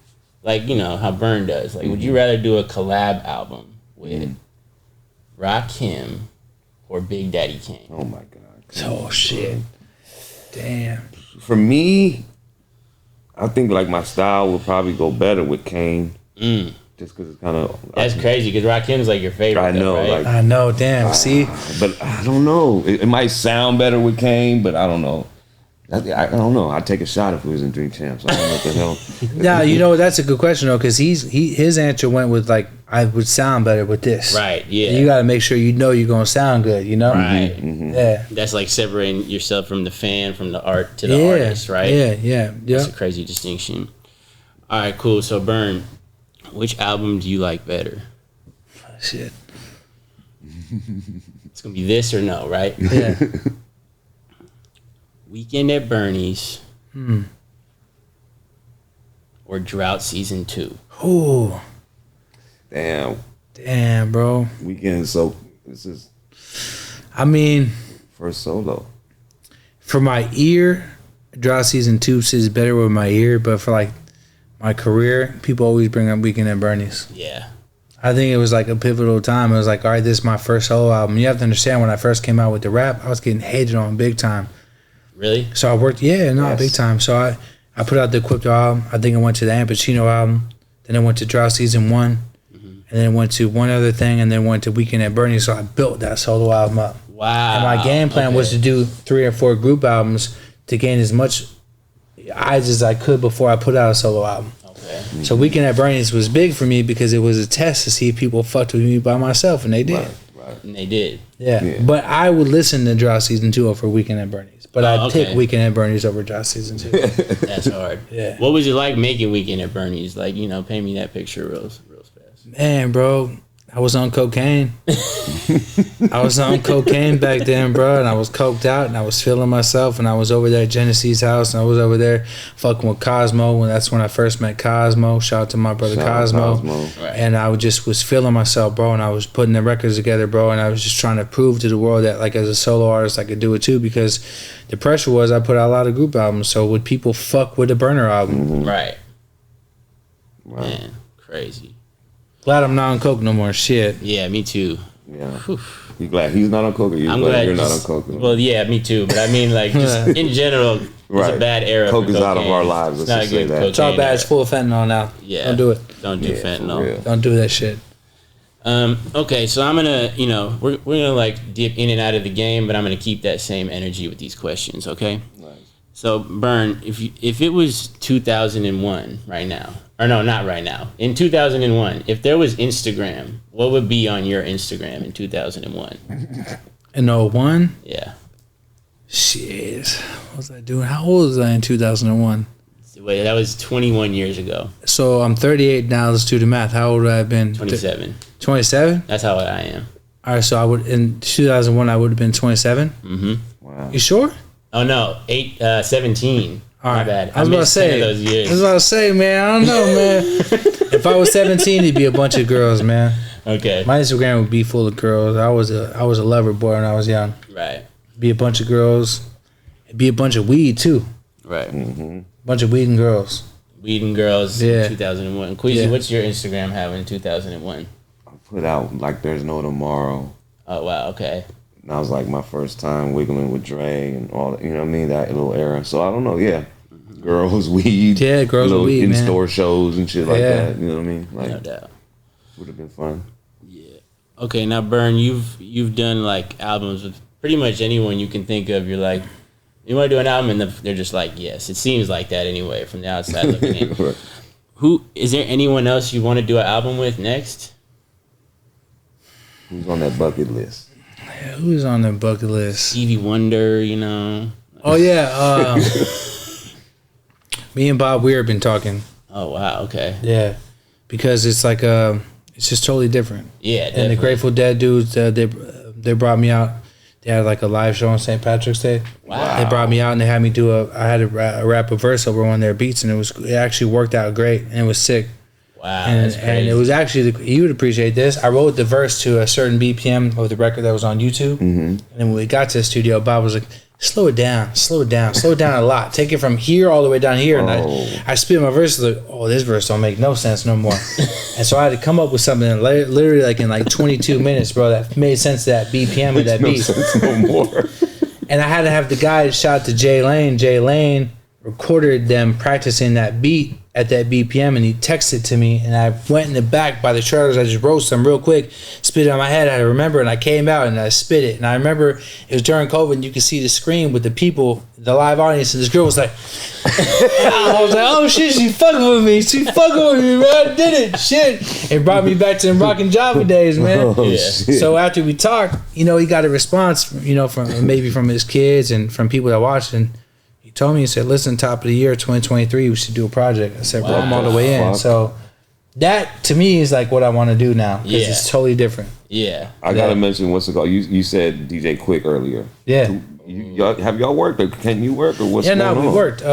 like, how Burn does? Like, would you rather do a collab album with Rakim or Big Daddy Kane? Oh, my God. Oh, shit. Damn. For me, I think, like, my style would probably go better with Kane. Just because it's kind of... That's crazy, because Rakim's, like, your favorite. I know, right? I know, damn, see? But I don't know. It might sound better with Kane, but I don't know. I don't know. I'd take a shot if it was in Drink Champs. I don't know what the hell. Nah, that's a good question though, because his answer went with like, I would sound better with this. Right. Yeah. And you got to make sure you're gonna sound good. Right. Mm-hmm. Yeah. That's like separating yourself from the fan, from the art to the artist, right? Yeah. That's a crazy distinction. All right, cool. So Burn, which album do you like better? Shit. It's gonna be This or No, right? Yeah. Weekend at Bernie's or Drought Season 2? Ooh. Damn, bro. Weekend, so this is... I mean... First solo. For my ear, Drought Season 2 is better with my ear, but for like my career, people always bring up Weekend at Bernie's. Yeah. I think it was like a pivotal time. It was like, all right, this is my first solo album. You have to understand, when I first came out with the rap, I was getting hated on big time. Really? So I worked, big time. So I put out the Equipto album. I think I went to the Ampachino album. Then I went to Drought Season 1. And then went to one other thing, and then went to Weekend at Bernie's. So I built that solo album up. Wow. And my game plan was to do 3 or 4 group albums to gain as much eyes as I could before I put out a solo album. Okay. So Weekend at Bernie's was big for me because it was a test to see if people fucked with me by myself, and they did. Right. And they did. Yeah. But I would listen to Drought Season 2 over Weekend at Bernie's. But I'd pick Weekend at Bernie's over Drought Season 2. That's hard. Yeah. What was it like making Weekend at Bernie's? Like, paint me that picture real fast. Man, bro, I was on cocaine. I was on cocaine back then, bro, and I was coked out, and I was feeling myself, and I was over there at Genesee's house, and I was over there fucking with Cosmo, and that's when I first met Cosmo. Shout out to my brother Cosmo. Right. And I just was feeling myself, bro, and I was putting the records together, bro, and I was just trying to prove to the world that, like, as a solo artist, I could do it too, because the pressure was I put out a lot of group albums, so would people fuck with the Berner album? Mm-hmm. Right. Man, crazy. Glad I'm not on coke no more. Shit. Yeah, me too. Yeah. Whew. You glad he's not on coke, or you I'm glad you're not on coke? Well, yeah, me too. But I mean, like, just in general, it's a bad era. Coke for is out of our lives. It's Let's not just a say good that. It's all bad. It's full of fentanyl now. Yeah. Don't do it. Don't do fentanyl. Don't do that shit. Okay, so I'm gonna, we're gonna like dip in and out of the game, but I'm gonna keep that same energy with these questions. Okay. Nice. So, Burn, if it was 2001 right now, or no, not right now, in 2001, if there was Instagram, what would be on your Instagram in 2001? In 01? Yeah. Shit. What was I doing? How old was I in 2001? Wait, that was 21 years ago. So I'm 38 now. Let's do the math. How old would I have been? 27. 27? That's how old I am. All right, so I would, in 2001, I would have been 27? Mm-hmm. Wow. You sure? Oh, no, 17. All right. My bad. I was about to say, those years. I was about to say, man, I don't know, man. If I was 17, it'd be a bunch of girls, man. Okay. My Instagram would be full of girls. I was a lover boy when I was young. Right. Be a bunch of girls. It'd be a bunch of weed, too. Right. Mm-hmm. Bunch of weed and girls. Weed and Girls Yeah. 2001. Queasy, what's your Instagram have in 2001? I put out Like There's No Tomorrow. Oh, wow, okay. And that was like my first time wiggling with Dre and all that, you know what I mean? That little era. So I don't know, yeah. Girls, weed. Yeah, girls with weed, man. in-store shows and shit like that, you know what I mean? Like, No doubt. would have been fun. Yeah. Okay, now, Burn, you've done, like, albums with pretty much anyone you can think of. You're like, you want to do an album? And they're just like, yes. It seems like that anyway from the outside looking in. Right. Who is there? Anyone else you want to do an album with next? Who's on that bucket list? Yeah, who's on the bucket list? Stevie Wonder, you know. Oh yeah, me and Bob Weir have been talking. Oh wow, okay. Yeah, because it's like it's just totally different. Yeah, and definitely. the Grateful Dead dudes, they brought me out. They had like a live show on St. Patrick's Day. Wow. They brought me out and they had me do I had to rap a verse over one of their beats, and it actually worked out great and it was sick. Wow, And, that's crazy. it was actually, you would appreciate this. I wrote the verse to a certain BPM of the record that was on YouTube. Mm-hmm. And then when we got to the studio, Bob was like, slow it down a lot. Take it from here all the way down here. And I spit my verse, like, oh, this verse don't make no sense no more. And so I had to come up with something literally like in like 22 minutes, bro, that made sense to that BPM of that beat. No sense no more. And I had to have the guy shout to Jay Lane. Jay Lane recorded them practicing that beat at that BPM, and he texted to me, and I went in the back by the trailers. I just wrote some real quick, spit it on my head. I remember, and I came out and I spit it. And I remember it was during COVID, and you could see the screen with the people, the live audience, and this girl was like, I was like, oh shit, she fucking with me. She fucking with me, man. I did it. Shit. It brought me back to them Rockin' Java days, man. Oh, Yeah. shit. So after we talked, he got a response, from maybe from his kids and from people that watched, and he told me, he said, listen, top of the year 2023, we should do a project. I said, bro, I'm all the way in. Fuck. So that to me is like what I want to do now, because Yeah. it's totally different. Yeah. I gotta mention what's it called? You said DJ Quick earlier. Yeah. Have y'all worked, or can you work, or what's Yeah, going no, on? we worked.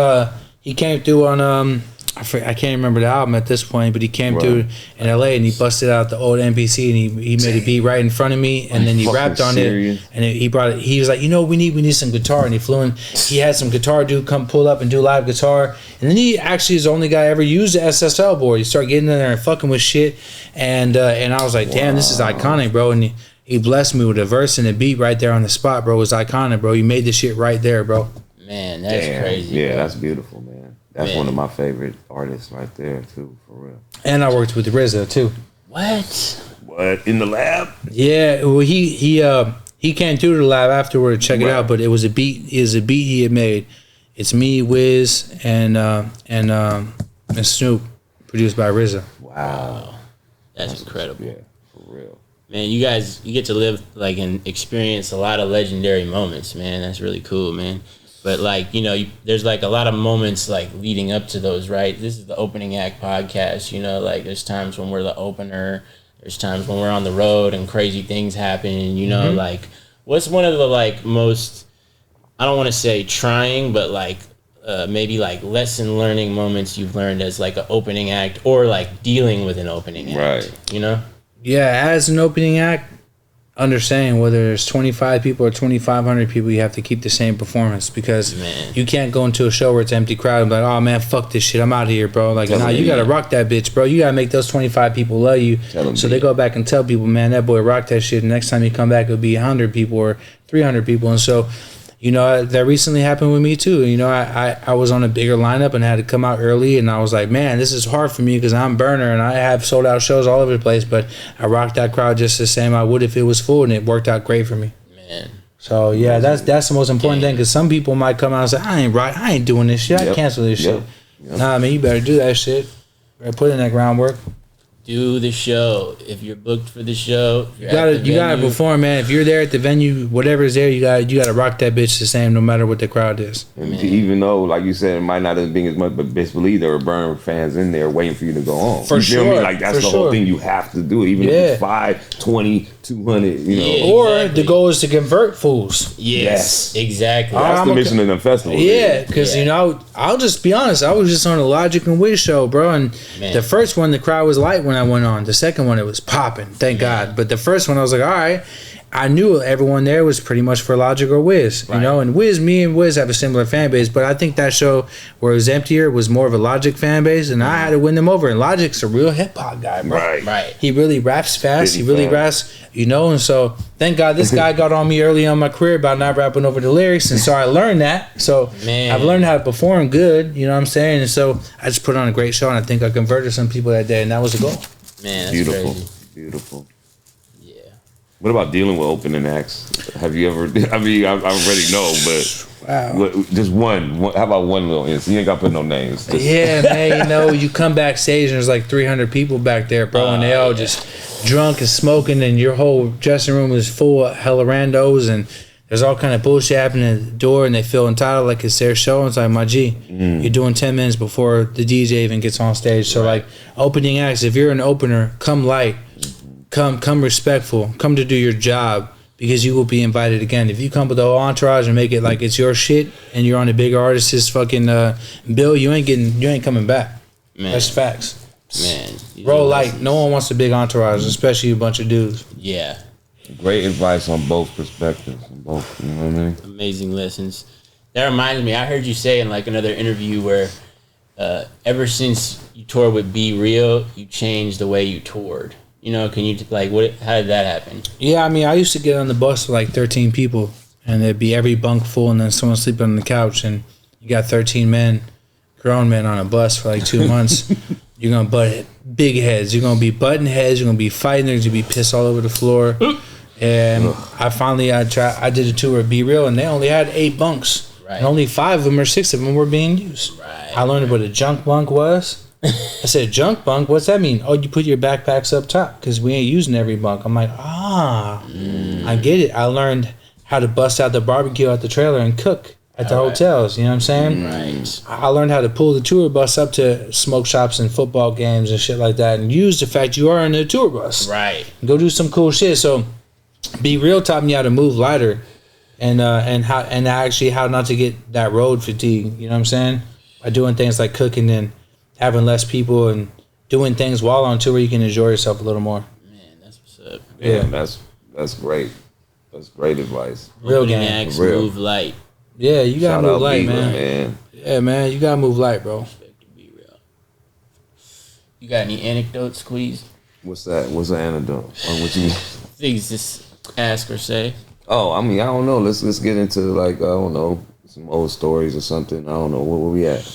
He came through on I can't remember the album at this point, but he came through in LA and he busted out the old MPC and he made a beat right in front of me, and then he Fucking rapped on serious? it, and he brought it. He was like, we need some guitar, and he flew in. He had some guitar dude come pull up and do live guitar, and then he actually is the only guy ever used the SSL board. He started getting in there and fucking with shit, and I was like, damn, this is iconic, bro. And he blessed me with a verse and a beat right there on the spot, bro. It was iconic, bro. You made this shit right there, bro. Man, that's Damn. crazy. Yeah, bro. that's beautiful, man. That's Man. one of my favorite artists right there, too, for real. And I worked with RZA too. What? What, in the lab? Yeah, well, he came through the lab afterward to check it out, but it was a beat. It was a beat he had made. It's me, Wiz, and Snoop, produced by RZA. Wow. That's incredible. Yeah, for real. Man, you guys, you get to live like and experience a lot of legendary moments, man. That's really cool, man. But like, there's like a lot of moments like leading up to those, right? This is the opening act podcast, like there's times when we're the opener. There's times when we're on the road and crazy things happen, like what's one of the like most, I don't want to say trying, but like maybe like lesson learning moments you've learned as like an opening act, or like dealing with an opening act, Right. Yeah, as an opening act, understanding whether there's 25 people or 2,500 people, you have to keep the same performance, because Man. you can't go into a show where it's an empty crowd and be like, oh man, fuck this shit, I'm out of here, bro. Like, Tell nah, them you me. gotta rock that bitch, bro. You gotta make those 25 people love you. Tell them So me. they go back and tell people, man, that boy rocked that shit. The next time you come back, it'll be 100 people or 300 people. And so, that recently happened with me too. I was on a bigger lineup and had to come out early, and I was like, man, this is hard for me because I'm Berner and I have sold out shows all over the place, but I rocked that crowd just the same I would if it was full, and it worked out great for me. Man. So yeah, that's the most important thing, because some people might come out and say, I ain't doing this shit. I Yep. cancel this Yep. shit. Yep. Nah, man, you better do that shit. Better put in that groundwork. Do the show. If you're booked for the show, You gotta perform, man. If you're there at the venue, whatever's there, you gotta rock that bitch the same, no matter what the crowd is. And even though, like you said, it might not have been as much, but best believe there were Burn fans in there waiting for you to go on. For You feel me? sure, Like, that's for the whole sure. thing. You have to do it, even if Yeah. it's 5, 20, 200, Yeah. Or Exactly. the goal is to convert fools. Yes, exactly. That's I'm the a- mission of the festival. Yeah, because Yeah. I'll just be honest. I was just on a Logic and Wiz show, bro. And Man. the first one, the crowd was light when I went on. The second one, it was popping. Thank God. But the first one, I was like, all right. I knew everyone there was pretty much for Logic or Wiz, Right. And me and Wiz have a similar fan base, but I think that show where it was emptier was more of a Logic fan base, and I had to win them over. And Logic's a real hip hop guy, bro. Right. He really raps fast. Really He really fast. raps, and so thank God this guy got on me early on my career about not rapping over the lyrics, and so I learned that. So Man. I've learned how to perform good, you know what I'm saying? And so I just put on a great show, and I think I converted some people that day, and that was the goal. Man, that's Beautiful. crazy. Beautiful. Yeah. What about dealing with opening acts? Have you ever, I already know, but Wow. Just one. How about one little instance? You ain't got to put no names. Just, Yeah, man. You know, you come backstage and there's like 300 people back there, bro, and they all just drunk and smoking, and your whole dressing room is full of hella randos, and there's all kind of bullshit happening at the door, and they feel entitled like it's their show. And it's like, my G, you're doing 10 minutes before the DJ even gets on stage. So like opening acts, if you're an opener, come light, come respectful, come to do your job, because you will be invited again. If you come with the whole entourage and make it like it's your shit, and you're on a big artist's fucking bill, you ain't coming back. Man. That's facts. Man, Roll light. No one wants a big entourage, especially a bunch of dudes. Yeah. Great advice on both perspectives. On both, you know what I mean? Amazing lessons. That reminds me, I heard you say in like another interview where ever since you toured with Be Real, you changed the way you toured. You know, can you like how did that happen? Yeah, I mean, I used to get on the bus with like 13 people, and there'd be every bunk full, and then someone sleeping on the couch, and you got 13 men, grown men on a bus for like 2 months. You're gonna butt big heads. You're gonna be butting heads. You're gonna be fighting. There's gonna be piss all over the floor. And I finally I did a tour of Be Real, and they only had 8 bunks, and only 5 of them or 6 of them were being used. I learned what a junk bunk was. I said, junk bunk? What's that mean? Oh, you put your backpacks up top because we ain't using every bunk. I'm like, I get it. I learned how to bust out the barbecue at the trailer and cook at the hotels. You know what I'm saying? Right. I learned how to pull the tour bus up to smoke shops and football games and shit like that, and use the fact you are in the tour bus. Right. Go do some cool shit. So Be Real taught me how to move lighter, and actually how not to get that road fatigue. You know what I'm saying? By doing things like cooking and having less people and doing things while on tour, you can enjoy yourself a little more. Man, that's what's up. Yeah, that's great. That's great advice. Real game. Move light. Yeah, you gotta move light, Beaver, man. Yeah, man, you gotta move light, bro. Be real. You got any anecdotes, Squeeze? What's that? What's the antidote? What you? Things just ask or say. Oh, I mean, I don't know. Let's get into like I don't know, some old stories or something. I don't know. Where we at?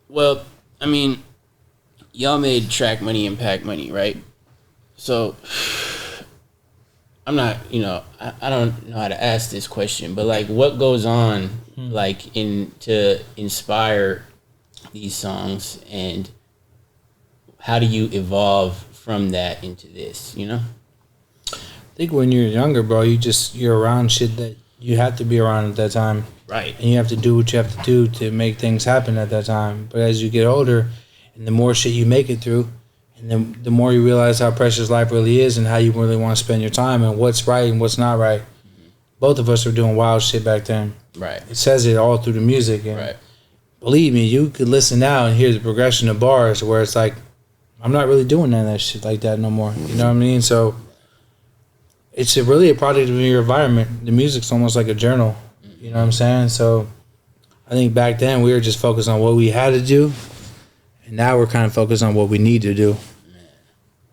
Well, I mean, y'all made Track Money Impact Money, right? So I'm not, I don't know how to ask this question, but like, what goes on, like, to inspire these songs, and how do you evolve from that into this? You know? I think when you're younger, bro, you're around shit that you have to be around at that time. Right. And you have to do what you have to do to make things happen at that time. But as you get older, and the more shit you make it through, and then the more you realize how precious life really is, and how you really want to spend your time, and what's right and what's not right. Both of us were doing wild shit back then. Right. It says it all through the music. And right. Believe me, you could listen now and hear the progression of bars where it's like, I'm not really doing none of that shit like that no more. You know what I mean? So it's really a product of your environment. The music's almost like a journal. You know what I'm saying? So I think back then we were just focused on what we had to do, and now we're kind of focused on what we need to do.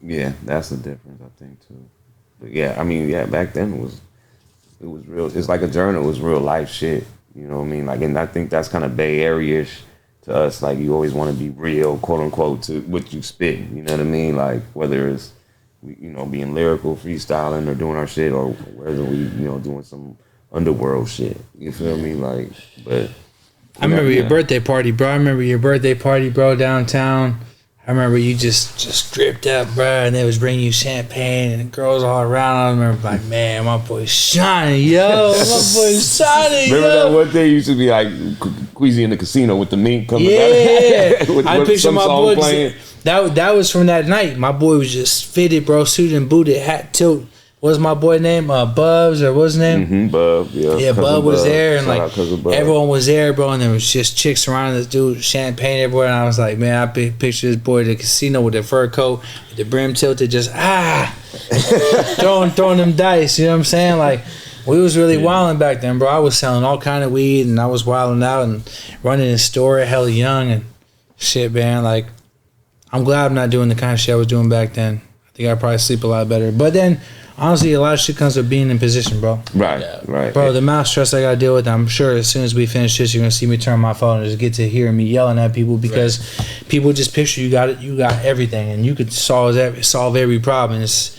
Yeah, that's the difference, I think, too. But yeah, I mean, yeah, back then it was real. It's like a journal. It was real life shit. You know what I mean? Like, and I think that's kind of Bay Area-ish to us. Like, you always want to be real, quote unquote, to what you spit. You know what I mean? Like, whether it's being lyrical, freestyling, or doing our shit, or whether we doing some underworld shit. You feel me? Like, but I remember your birthday party, bro. I remember your birthday party, bro, downtown. I remember you just dripped up, bro, and they was bringing you champagne and girls all around. I remember like, man, my boy's shining, yo. My boy's shining, remember yo. that one day you used to be like Queasy in the casino with the mink coming yeah. out? I picture my boy playing. That was from that night. My boy was just fitted, bro, suited and booted, hat tilt. What's my boy name? Bubs, or what's his name? Mm-hmm, Bub, yeah. Yeah, Bub was there, and like everyone was there, bro, and there was just chicks around this dude, champagne everywhere, and I was like, man, I picture this boy at the casino with the fur coat, with the brim tilted, just throwing them dice. You know what I'm saying? Like, we was really wilding back then, bro. I was selling all kind of weed, and I was wilding out and running a store, hella young and shit, man. Like, I'm glad I'm not doing the kind of shit I was doing back then. I think I'd probably sleep a lot better. But then, Honestly, a lot of shit comes with being in position, bro. Right, Yeah. right. Bro, the amount of stress I gotta deal with, I'm sure as soon as we finish this, you're gonna see me turn my phone and just get to hearing me yelling at people because people just picture you got everything and you could solve every problem. It's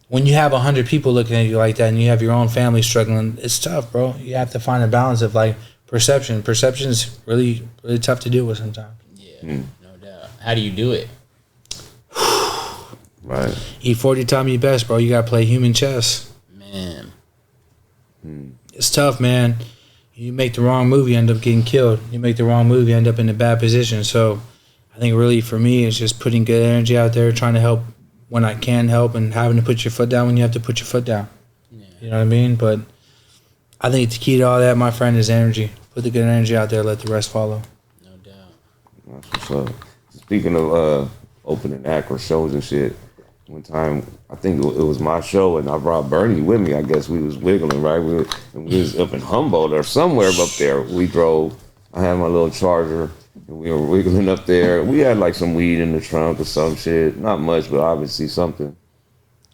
when you have 100 people looking at you like that and you have your own family struggling, it's tough, bro. You have to find a balance of like perception. Perception is really, really tough to deal with sometimes. Yeah, no doubt. How do you do it? Right. Eat 40 times your best, bro. You gotta play human chess. Man. It's tough, man. You make the wrong move, you end up getting killed. You make the wrong move, you end up in a bad position. So I think really for me, it's just putting good energy out there, trying to help when I can help, and having to put your foot down when you have to put your foot down. Yeah. You know what I mean? But I think the key to all that, my friend, is energy. Put the good energy out there, let the rest follow. No doubt. That's what's up. Speaking of opening act or shows and shit, one time, I think it was my show, and I brought Bernie with me. I guess we was wiggling, right? We was up in Humboldt or somewhere up there. We drove. I had my little Charger, and we were wiggling up there. We had like some weed in the trunk or some shit. Not much, but obviously something.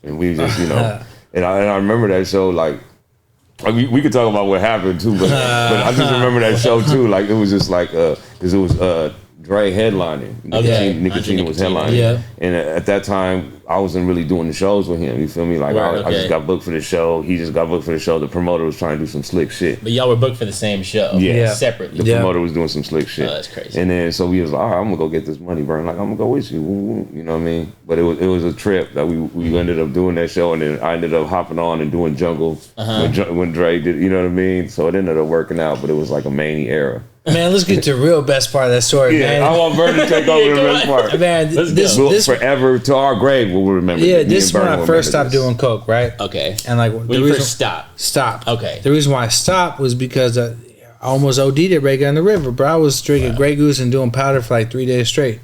And we just, and I remember that show, like, we could talk about what happened too, but I just remember that show too. Like, it was just like, because it was Dre headlining. Nicotine was headlining. Yeah. And at that time, I wasn't really doing the shows with him. You feel me? Like, I just got booked for the show. He just got booked for the show. The promoter was trying to do some slick shit. But y'all were booked for the same show. Yeah. Separately. The promoter was doing some slick shit. Oh, that's crazy. And then, so we was like, all right, I'm going to go get this money, Burn. Like, I'm going to go with you. You know what I mean? But it was a trip that we ended up doing that show. And then I ended up hopping on and doing Jungle when Dre did, you know what I mean? So it ended up working out, but it was like a Mania era. Man, let's get to the real best part of that story, man. I want Berner to take over the best part. Man, this forever to our grave, we'll remember. Yeah, this is when I first stopped doing coke, right? Okay. And like when you first stopped. Okay. The reason why I stopped was because I almost OD'd it right in the river, bro. I was drinking Grey Goose and doing powder for like 3 days straight.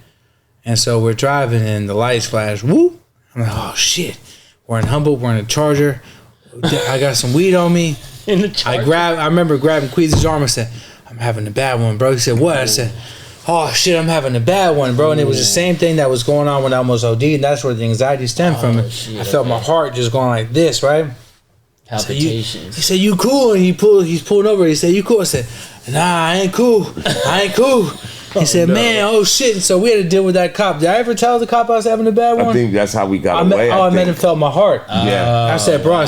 And so we're driving and the lights flash. Whoop! I'm like, oh shit. We're in Humboldt. We're in a Charger. I got some weed on me. In the Charger. I remember grabbing Queezy's arm and said, I'm having a bad one, bro. He said, what? I said, oh shit, I'm having a bad one, bro. And it was the same thing that was going on when I almost OD'd, and that's where the anxiety stemmed from. Shit, I felt my heart just going like this, right? Palpitations. He said, you cool? And he's pulling over. He said, you cool? I said, nah, I ain't cool. I ain't cool. He said, man, oh shit. And so we had to deal with that cop. Did I ever tell the cop I was having a bad one? I think that's how we got away. I meant it felt my heart. Yeah. I said, bro,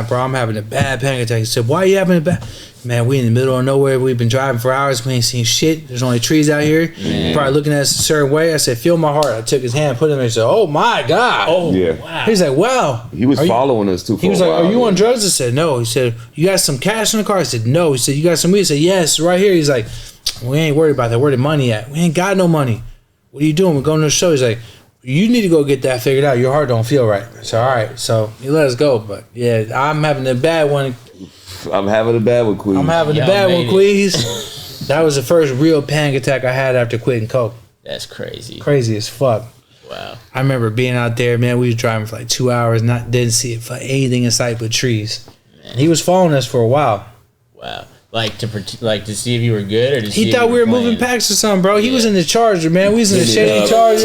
bro, I'm having a bad panic attack. He said, why are you having a bad? Man, we in the middle of nowhere. We've been driving for hours. We ain't seen shit. There's only trees out here. Probably looking at us a certain way. I said, feel my heart. I took his hand, put him in, and said, oh my God. Oh, yeah. Wow. He's like, wow. He was following us too. He was like, are you on drugs? I said, no. He said, you got some cash in the car? I said, no. He said, you got some weed? I said, yes, right here. He's like, we ain't worried about that. Where the money at? We ain't got no money. What are you doing? We're going to the show. He's like, you need to go get that figured out. Your heart don't feel right. I said, all right. So he let us go. But yeah, I'm having a bad one. I'm having a bad one, Queez. I'm having a bad one, Queez. That was the first real panic attack I had after quitting coke. That's crazy. Crazy as fuck. Wow. I remember being out there, man. We was driving for like 2 hours, didn't see it for anything in sight but trees. Man. He was following us for a while. Wow. Like to see if you were good, or to see he thought we were moving packs or something, bro. He was in the Charger, man. We was in the shady Charger,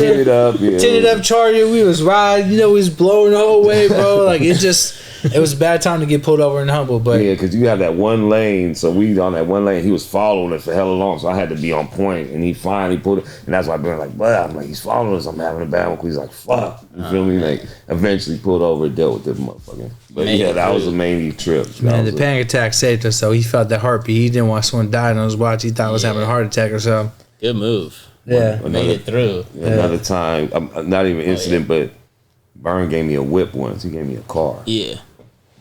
tinted up Charger. We was riding, we was blowing the whole way, bro. Like it was a bad time to get pulled over in Humboldt, but yeah, because you have that one lane. So we on that one lane. He was following us for hella long, so I had to be on point. And he finally pulled it, and that's why I've been like, but I'm like, he's following us. I'm having a bad one. He's like, fuck, you feel me? Like, eventually pulled over and dealt with this motherfucker. But yeah, that was a main trip. Man, the panic attack saved us. So he felt that heartbeat. He didn't want someone to die on his watch. He thought I was having a heart attack or something. Good move. Yeah, made it through. Another time, not even incident, but Burn gave me a whip once. He gave me a car. Yeah.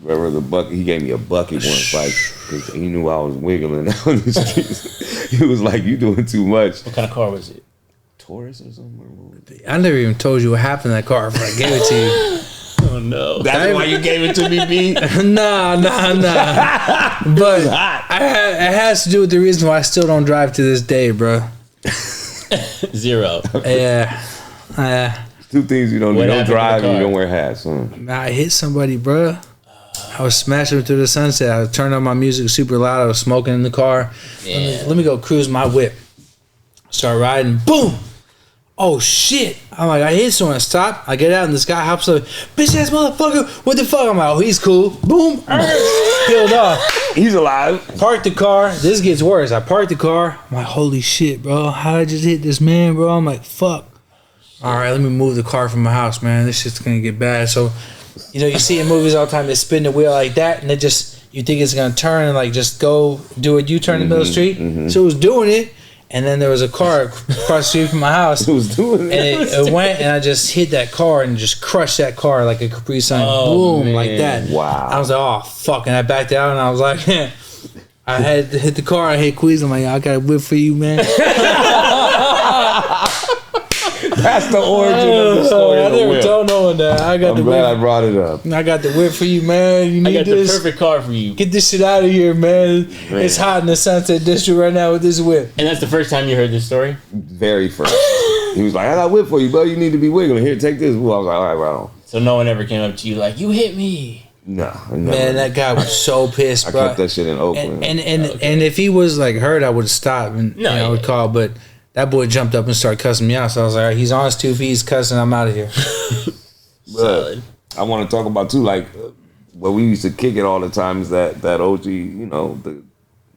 Remember the bucket? He gave me a bucket once, like, because he knew I was wiggling on the streets. He was like, "You doing too much." What kind of car was it? Taurus or something? I never even told you what happened to that car before I gave it to you. Oh no! That's why you gave it to me, B. Nah. But it has to do with the reason why I still don't drive to this day, bro. 0. Yeah. Two things you don't do. You don't drive and you don't wear hats. I hit somebody, bro. I was smashing through the sunset. I turned on my music super loud. I was smoking in the car. Yeah. Let me go cruise my whip. Start riding. Boom! oh shit. I'm like, I hit someone. Stop. I get out and this guy hops up. Bitch ass motherfucker. What the fuck? I'm like, oh, he's cool. Boom. Peeled off. He's alive. Parked the car. This gets worse. I parked the car. I'm like, holy shit, bro. How did I just hit this man, bro? I'm like, fuck. All right, let me move the car from my house, man. This shit's gonna get bad. So, you know, you see in movies all the time, they spin the wheel like that, and they just, you think it's gonna turn and like just go do a U-turn in the middle of the street. So it was doing it, and then there was a car across the street from my house. It was doing it. And it went, and I just hit that car and just crushed that car like a Capri Sun. Boom, man. like that. Wow. I was like, oh, fuck. And I backed out, and I was like, I had to hit the car. I hit Queez. I'm like, I got a whip for you, man. That's the origin of the story. I of the never whip. told no one that. I got I'm the glad I whip. brought it up. I got the whip for you, man. You I need got this. the perfect car for you. Get this shit out of here, man. It's hot in the Sunset District right now with this whip. And that's the first time you heard this story? Very first. He was like, I got a whip for you, bro. You need to be wiggling. Here, take this. Ooh, I was like, all right, bro. So no one ever came up to you like, you hit me. No. Man, that guy was so pissed, I bro. kept that shit in Oakland. And if he was like hurt, I would have stopped and I would call. But that boy jumped up and started cussing me out. So I was like, all right, he's on his 2 feet, he's cussing. I'm out of here. Solid. I want to talk about too, like where we used to kick it all the time is that OG, you know, the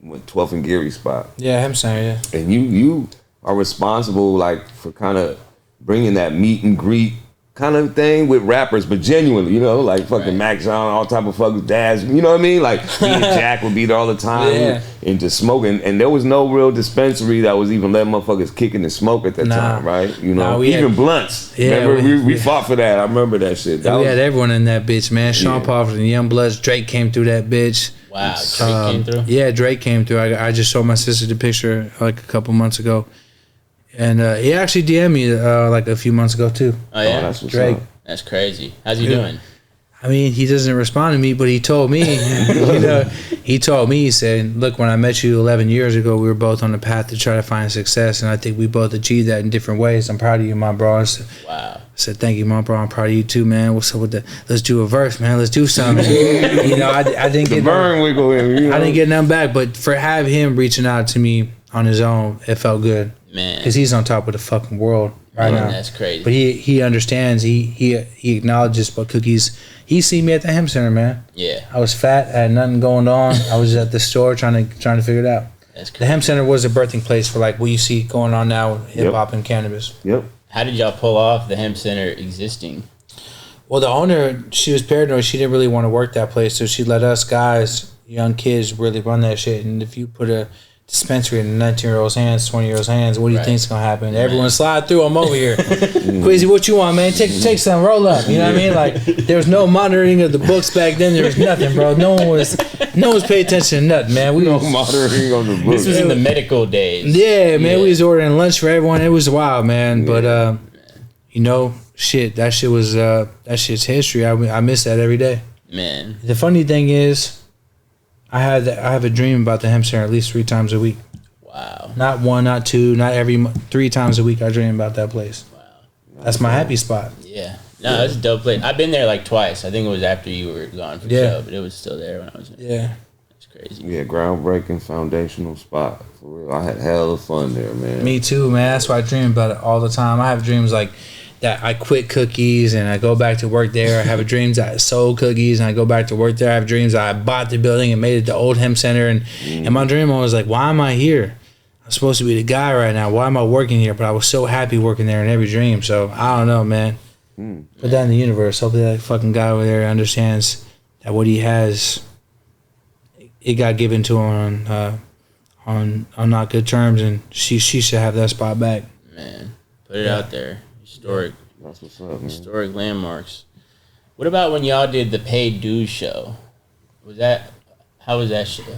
12th and Geary spot. Yeah, him saying, yeah. And you are responsible, like, for kind of bringing that meet and greet kind of thing with rappers, but genuinely, you know, like fucking Max John, all type of fuckers, Daz, you know what I mean? Like, me and Jack would be there all the time and just smoking. And there was no real dispensary that was even letting motherfuckers kicking and smoke at that time, right? You know, even blunts. Yeah, remember, we fought for that. I remember that shit. We had everyone in that bitch, man. Sean Paul and Young Bloods, Drake came through that bitch. Wow, Drake came through? Yeah, Drake came through. I just showed my sister the picture like a couple months ago. And he actually DM'd me like a few months ago too. Oh, yeah? That's what's Drake. up. That's crazy. How's he doing? I mean, he doesn't respond to me, but he told me, you know, he told me, he said, look, when I met you 11 years ago, we were both on the path to try to find success, and I think we both achieved that in different ways. I'm proud of you, my bro. Wow. I said, thank you, my bro. I'm proud of you too, man. What's up with that? Let's do a verse, man. Let's do something. You know, I didn't get burn wiggle in, you know? I didn't get nothing back, but for have him reaching out to me on his own, it felt good. Man. Because he's on top of the fucking world right now. That's crazy. But he understands. He acknowledges what Cookies. He seen me at the Hemp Center, man. Yeah. I was fat. I had nothing going on. I was at the store trying to figure it out. That's crazy. The Hemp Center was a birthing place for like what you see going on now with hip hop and cannabis. Yep. How did y'all pull off the Hemp Center existing? Well, the owner, she was paranoid. She didn't really want to work that place, so she let us guys, young kids, really run that shit. And if you put a dispensary in 19-year-old's hands, 20-year-old's hands, what do you think's gonna happen? Everyone slide through. I'm over here. Quizzy, what you want, man? Take some, roll up. You know what I mean? Like, there was no monitoring of the books back then. There was nothing, bro. No one was paying attention to nothing, man. We No monitoring on the books. This was in the medical days. Yeah, man. We was ordering lunch for everyone. It was wild, man. But you know, shit, that shit's history. I miss that every day. Man. The funny thing is, I have a dream about the Hemp Center at least 3 times a week. Wow. Not 1, not 2, not every 3 times a week. I dream about that place. Wow. That's my happy spot. Yeah. No, it's a dope place. I've been there like twice. I think it was after you were gone for the show, but it was still there when I was there. Yeah. It's crazy. Yeah, groundbreaking, foundational spot. For real. I had hell of fun there, man. Me too, man. That's why I dream about it all the time. I have dreams like that I quit Cookies and I go back to work there. I have dreams that I sold Cookies and I go back to work there. I have dreams that I bought the building and made it the old Hemp Center. And my dream was like, why am I here? I'm supposed to be the guy right now. Why am I working here? But I was so happy working there in every dream. So I don't know, man. Put that in the universe. Hopefully that fucking guy over there understands that what he has, it got given to him on not good terms, and she should have that spot back. Man, put it out there. Historic. That's what's up, man. Historic landmarks. What about when y'all did the paid dues show? How was that?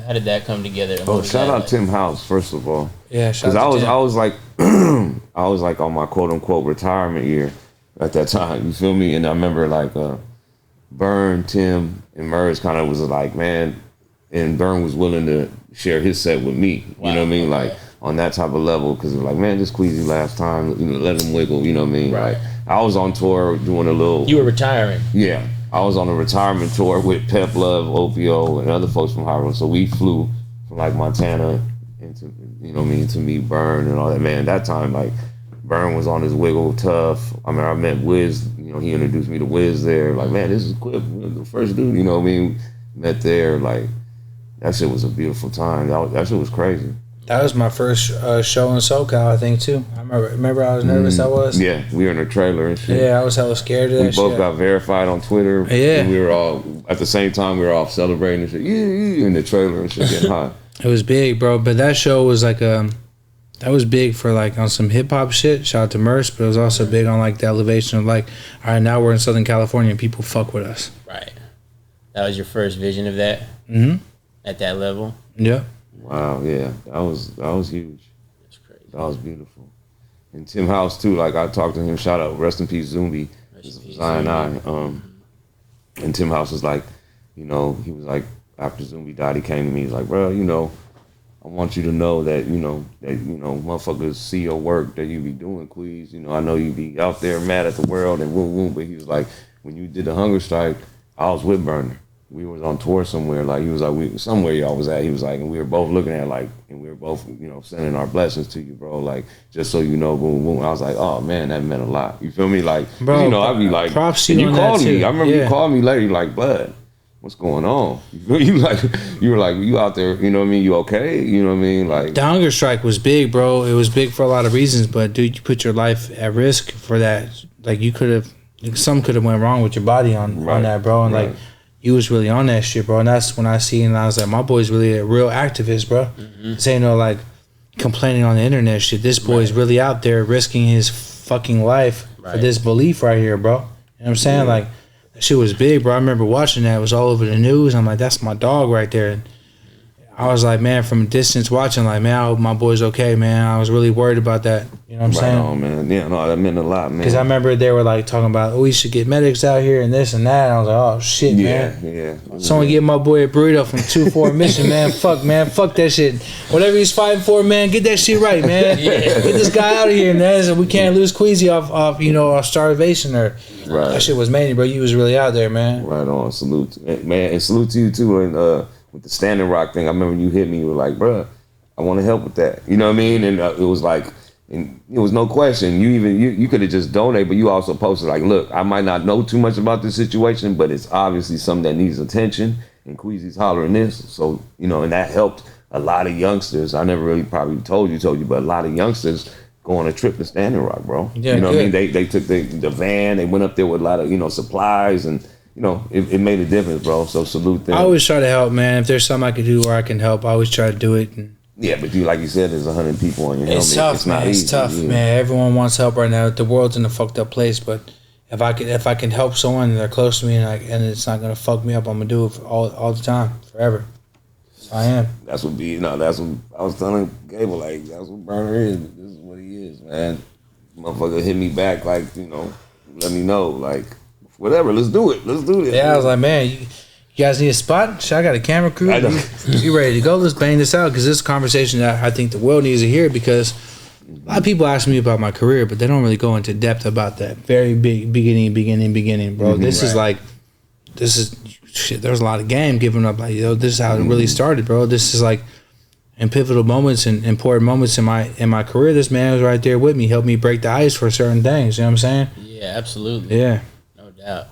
How did that come together? Oh, shout out Tim House first of all. Yeah, because I was like on my quote unquote retirement year at that time. You feel me? And I remember like Bern, Tim, and Merz kind of was like, man, and Bern was willing to share his set with me. Wow. You know what I mean? Like on that type of level, because it was like, man, just Queasy last time, you know, let him wiggle. You know what I mean? Right. Like I was on tour doing a little. You were retiring. Yeah. I was on a retirement tour with Pep Love, Opio, and other folks from Harlem. So we flew from like Montana into, you know what I mean, to meet Bern and all that. Man, that time, like, Burn was on his Wiggle Tough. I mean, I met Wiz. You know, he introduced me to Wiz there. Like, man, this is Quip, the first dude. You know what I mean? Met there. Like, that shit was a beautiful time. That shit was crazy. That was my first show in SoCal, I think, too. I remember how nervous I was. Yeah, we were in a trailer and shit. Yeah, I was hella scared of that shit. We both got verified on Twitter. Yeah. We were all, at the same time, we were all celebrating and shit. Yeah, in the trailer and shit, getting hot. It was big, bro. But that show was like that was big for like on some hip hop shit. Shout out to Merce, but it was also big on like the elevation of like, all right, now we're in Southern California and people fuck with us. Right. That was your first vision of that? Mm-hmm. At that level? Yeah. Wow, yeah. That was huge. That's crazy. That was beautiful. And Tim House too, like I talked to him, shout out, rest in peace, Zumbi. Zion I. And Tim House was like, you know, he was like, after Zumbi died, he came to me, he's like, bro, you know, I want you to know that, motherfuckers see your work that you be doing, Queez. You know, I know you be out there mad at the world and woo, but he was like, when you did the hunger strike, I was with Berner. We was on tour somewhere, like he was like, somewhere y'all was at, he was like, and we were both looking at like, and we were both, sending our blessings to you, bro, like, just so you know, boom, boom. I was like, oh man, that meant a lot. You feel me? Like, bro, I'd be like, props and you called me. Too. I remember you called me later, you like, bud, what's going on? You were like, you out there, you know what I mean? You okay? You know what I mean? Like, the hunger strike was big, bro. It was big for a lot of reasons, but dude, you put your life at risk for that. Like you could have, something could have went wrong with your body on that, bro. And like, you was really on that shit, bro. And that's when I seen, and I was like, my boy's really a real activist, bro. This ain't no like complaining on the internet shit. This boy's really out there risking his fucking life for this belief right here, bro. You know what I'm saying? Like, that shit was big, bro. I remember watching that. It was all over the news. I'm like, that's my dog right there. And I was like, man, from a distance watching, like, man, I hope my boy's okay, man. I was really worried about that. You know what I'm saying? Right on, man. Yeah, no, that meant a lot, man. Because I remember they were like talking about, oh, we should get medics out here and this and that. And I was like, oh shit, man. Yeah. Someone get my boy a burrito from 2-4 mission, man. Fuck that shit. Whatever he's fighting for, man, get that shit right, man. Get this guy out of here, man. So we can't lose Queasy off starvation or that shit was mania, bro. You was really out there, man. Right on. Salute, man, and salute to you too. And with the Standing Rock thing, I remember you hit me. You were like, bruh, I want to help with that. You know what I mean? And it was like, and it was no question. You could have just donated, but you also posted like, look, I might not know too much about this situation, but it's obviously something that needs attention. And Queasy's hollering this, so and that helped a lot of youngsters. I never really probably told you, but a lot of youngsters go on a trip to Standing Rock, bro. Yeah, what I mean? They took the van, they went up there with a lot of supplies and. It made a difference, bro. So salute them. I always try to help, man. If there's something I can do where I can help, I always try to do it. And yeah, but like you said, there's 100 people on your helmet. It's tough, it's not man. easy. It's tough, man. Everyone wants help right now. The world's in a fucked up place, but if I can help someone and they're close to me and it's not gonna fuck me up, I'm gonna do it all the time, forever. So I am. That's what I was telling Gable, like, that's what Berner is. This is what he is, man. Motherfucker hit me back, like, let me know, like, whatever, let's do it. Let's do this. Yeah, I was like, man, you guys need a spot? Shit, I got a camera crew. You ready to go? Let's bang this out, because this is a conversation that I think the world needs to hear, because a lot of people ask me about my career, but they don't really go into depth about that very big beginning, bro. This is shit. There's a lot of game given up. Like, this is how it really started, bro. This is like in pivotal moments and important moments in my career. This man was right there with me, helped me break the ice for certain things. You know what I'm saying? Yeah, absolutely. Yeah. Doubt.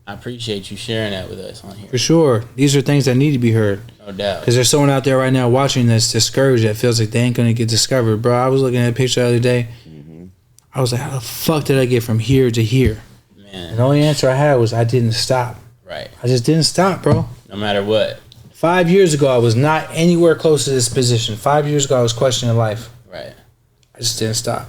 I appreciate you sharing that with us on here. For sure. These are things that need to be heard. No doubt. Because there's someone out there right now watching that's discouraged, that feels like they ain't going to get discovered. Bro, I was looking at a picture the other day. I was like, how the fuck did I get from here to here? Man. And the only answer I had was I didn't stop. Right. I just didn't stop, bro. No matter what. 5 years ago, I was not anywhere close to this position. 5 years ago, I was questioning life. Right. I just didn't stop.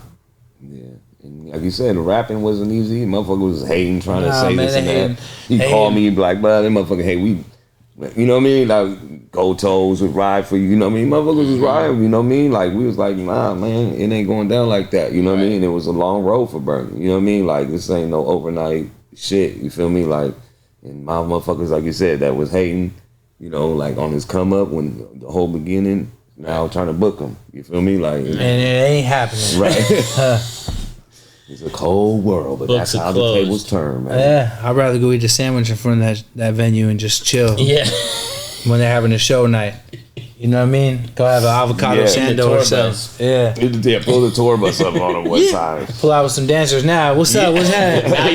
Yeah. And like you said, the rapping wasn't easy. Motherfucker was hating, trying to say this and that. He called me, like, bro, that motherfucker, hey, you know what I mean? Like, Gold Toes would ride for you, you know what I mean? Motherfuckers was riding, you know what I mean? Like, we was like, nah, man, it ain't going down like that, you know what I mean? It was a long road for Berner, you know what I mean? Like, this ain't no overnight shit, you feel me? Like, and my motherfuckers, like you said, that was hating, like on his come up when the whole beginning, now trying to book him, you feel me? Like, and it ain't happening. Right. It's a cold world, but Books that's how closed. the tables turn, man. Yeah, I'd rather go eat a sandwich in front of that venue and just chill. Yeah. When they're having a show night. You You know what I mean? Go have an avocado sando or something. Yeah, pull the tour bus up on them one time. Pull out with some dancers now. What's up? What's happening? Now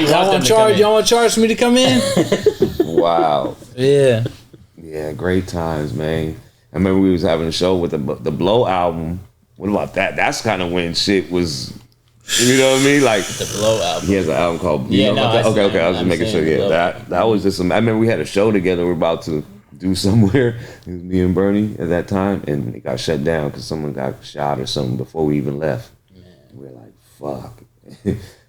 Y'all want to charge for me to come in? Wow. Yeah. Yeah, great times, man. I remember we was having a show with the Blow album. What about that? That's kind of when shit was, you know what I mean? Like the Blow album. He has an album called. Okay. I was just making sure. Yeah, that was just. I remember we had a show together. We were about to do somewhere. It was me and Bernie at that time, and it got shut down because someone got shot or something before we even left. Man. We were like, "Fuck."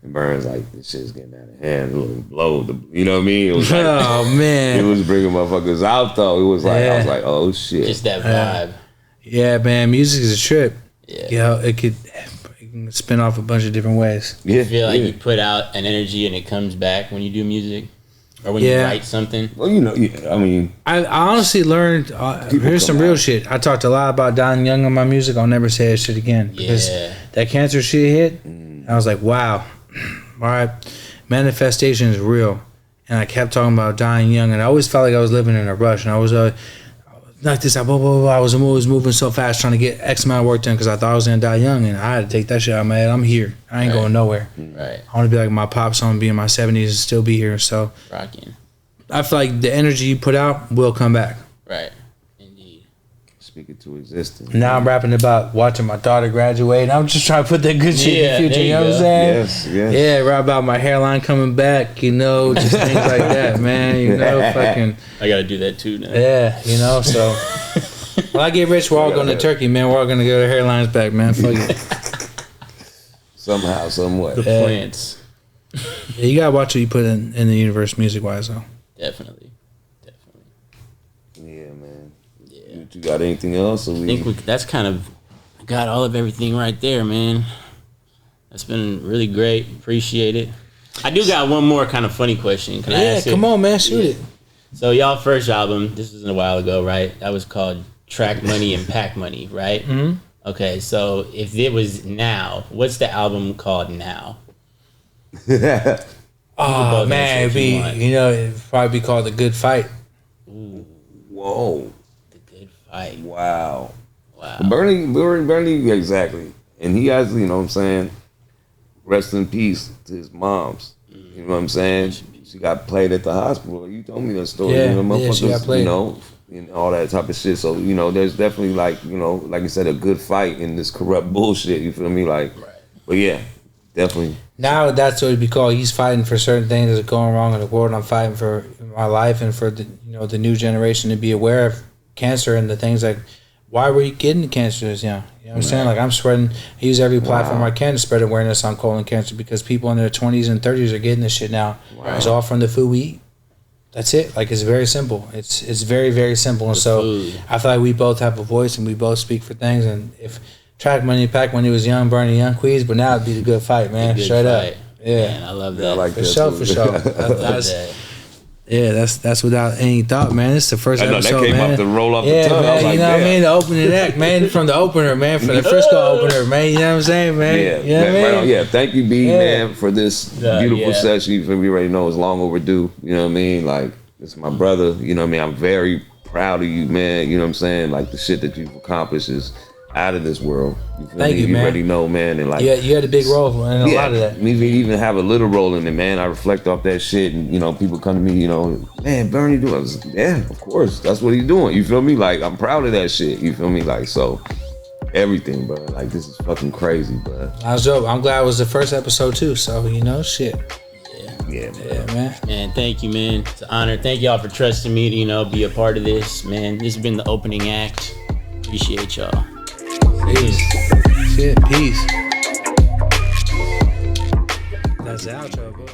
And Burns like, this shit's getting out of hand. You know what I mean? It was like, oh man, it was bringing motherfuckers out though. It was like I was like, oh shit, just that vibe. Yeah, man, music is a trip. Yeah, you know, it can spin off a bunch of different ways. Yeah, you feel like you put out an energy and it comes back when you do music, or when you write something. Well, you know, I mean, I honestly learned. Here's some real shit. I talked a lot about dying young on my music. I'll never say that shit again because that cancer shit hit. I was like, wow. All right, manifestation is real, and I kept talking about dying young, and I always felt like I was living in a rush, and I was like this, blah, blah, blah, blah. I was always moving so fast trying to get X amount of work done because I thought I was gonna die young, and I had to take that shit out of my head. I'm here. I ain't going nowhere. Right. I want to be like my pops. I want to be in my 70s and still be here. So, rocking. I feel like the energy you put out will come back. Right. Indeed. Speak it to existence. Now I'm rapping about watching my daughter graduate. I'm just trying to put that good shit in the future. You know what I'm saying? Yes. Yeah, rap about my hairline coming back. You know, just things like that, man. You know, fucking. I gotta do that too now. Yeah, you know. So when I get rich, we're all going to Turkey, man. We're all gonna get our hairlines back, man. Fuck it. Somehow, somewhat. The plants. Yeah, you gotta watch what you put in the universe, music wise, though. Definitely. Yeah, man. Yeah. You got anything else? I think that's kind of got all of everything right there, man. That's been really great. Appreciate it. I do got one more kind of funny question. Can I ask it? Come on, man. Shoot it. So y'all first album, this was a while ago, right? That was called Track Money and Pack Money, right? Mm-hmm. Okay, so if it was now, what's the album called now? Oh man, it'd probably be called The Good Fight. Ooh. Whoa. The Good Fight. Wow. Bernie, exactly. And he has, you know what I'm saying, rest in peace to his moms. You know what I'm saying? She got played at the hospital. You told me that story. Yeah, you know, she got played. You know, and all that type of shit. So, you know, there's definitely like, you know, like you said, a good fight in this corrupt bullshit. You feel me? Like, but yeah, definitely. Now that's what it'd be called. He's fighting for certain things that are going wrong in the world. I'm fighting for my life and for the new generation to be aware of cancer and the things like, why were you getting cancer this young? You know what I'm saying? Like I'm spreading, I use every platform I can to spread awareness on colon cancer because people in their 20s and 30s are getting this shit now. Wow. It's all from the food we eat. That's it. Like it's very simple. It's very, very simple. And so I feel like we both have a voice and we both speak for things. And if Track Money, Pack Money was young, Bernie, young Queez, but now it'd be The Good Fight, man. Straight up. Yeah. Man, I love that. I like for sure. Yeah, that's without any thought, man. It's the first episode, that came man. Up to roll off the tongue. Man, I was like, you know what I mean? The opening act, man, from the opener, man, from the Frisco opener, man. You know what I'm saying, man? Yeah, you know what I mean? Yeah, thank you, B, man, for this beautiful session. We already know it's long overdue. You know what I mean? Like, this is my brother. You know what I mean? I'm very proud of you, man. You know what I'm saying? Like, the shit that you've accomplished is out of this world. You feel Thank me? you, man. You already know, man. And like, you had a big role in a lot of that. We even have a little role in it, man. I reflect off that shit, and you know, people come to me, you know, man, Bernie doing. I was like, yeah, of course, that's what he's doing. You feel me? Like, I'm proud of that shit. You feel me? Like, so everything, bro. Like, this is fucking crazy, bro. I was dope. I'm glad it was the first episode too. So you know, shit. Yeah, man. Man, thank you, man. It's an honor. Thank y'all for trusting me to, you know, be a part of this, man. This has been the opening act. Appreciate y'all. Peace. Shit, peace. That's the outro, bro.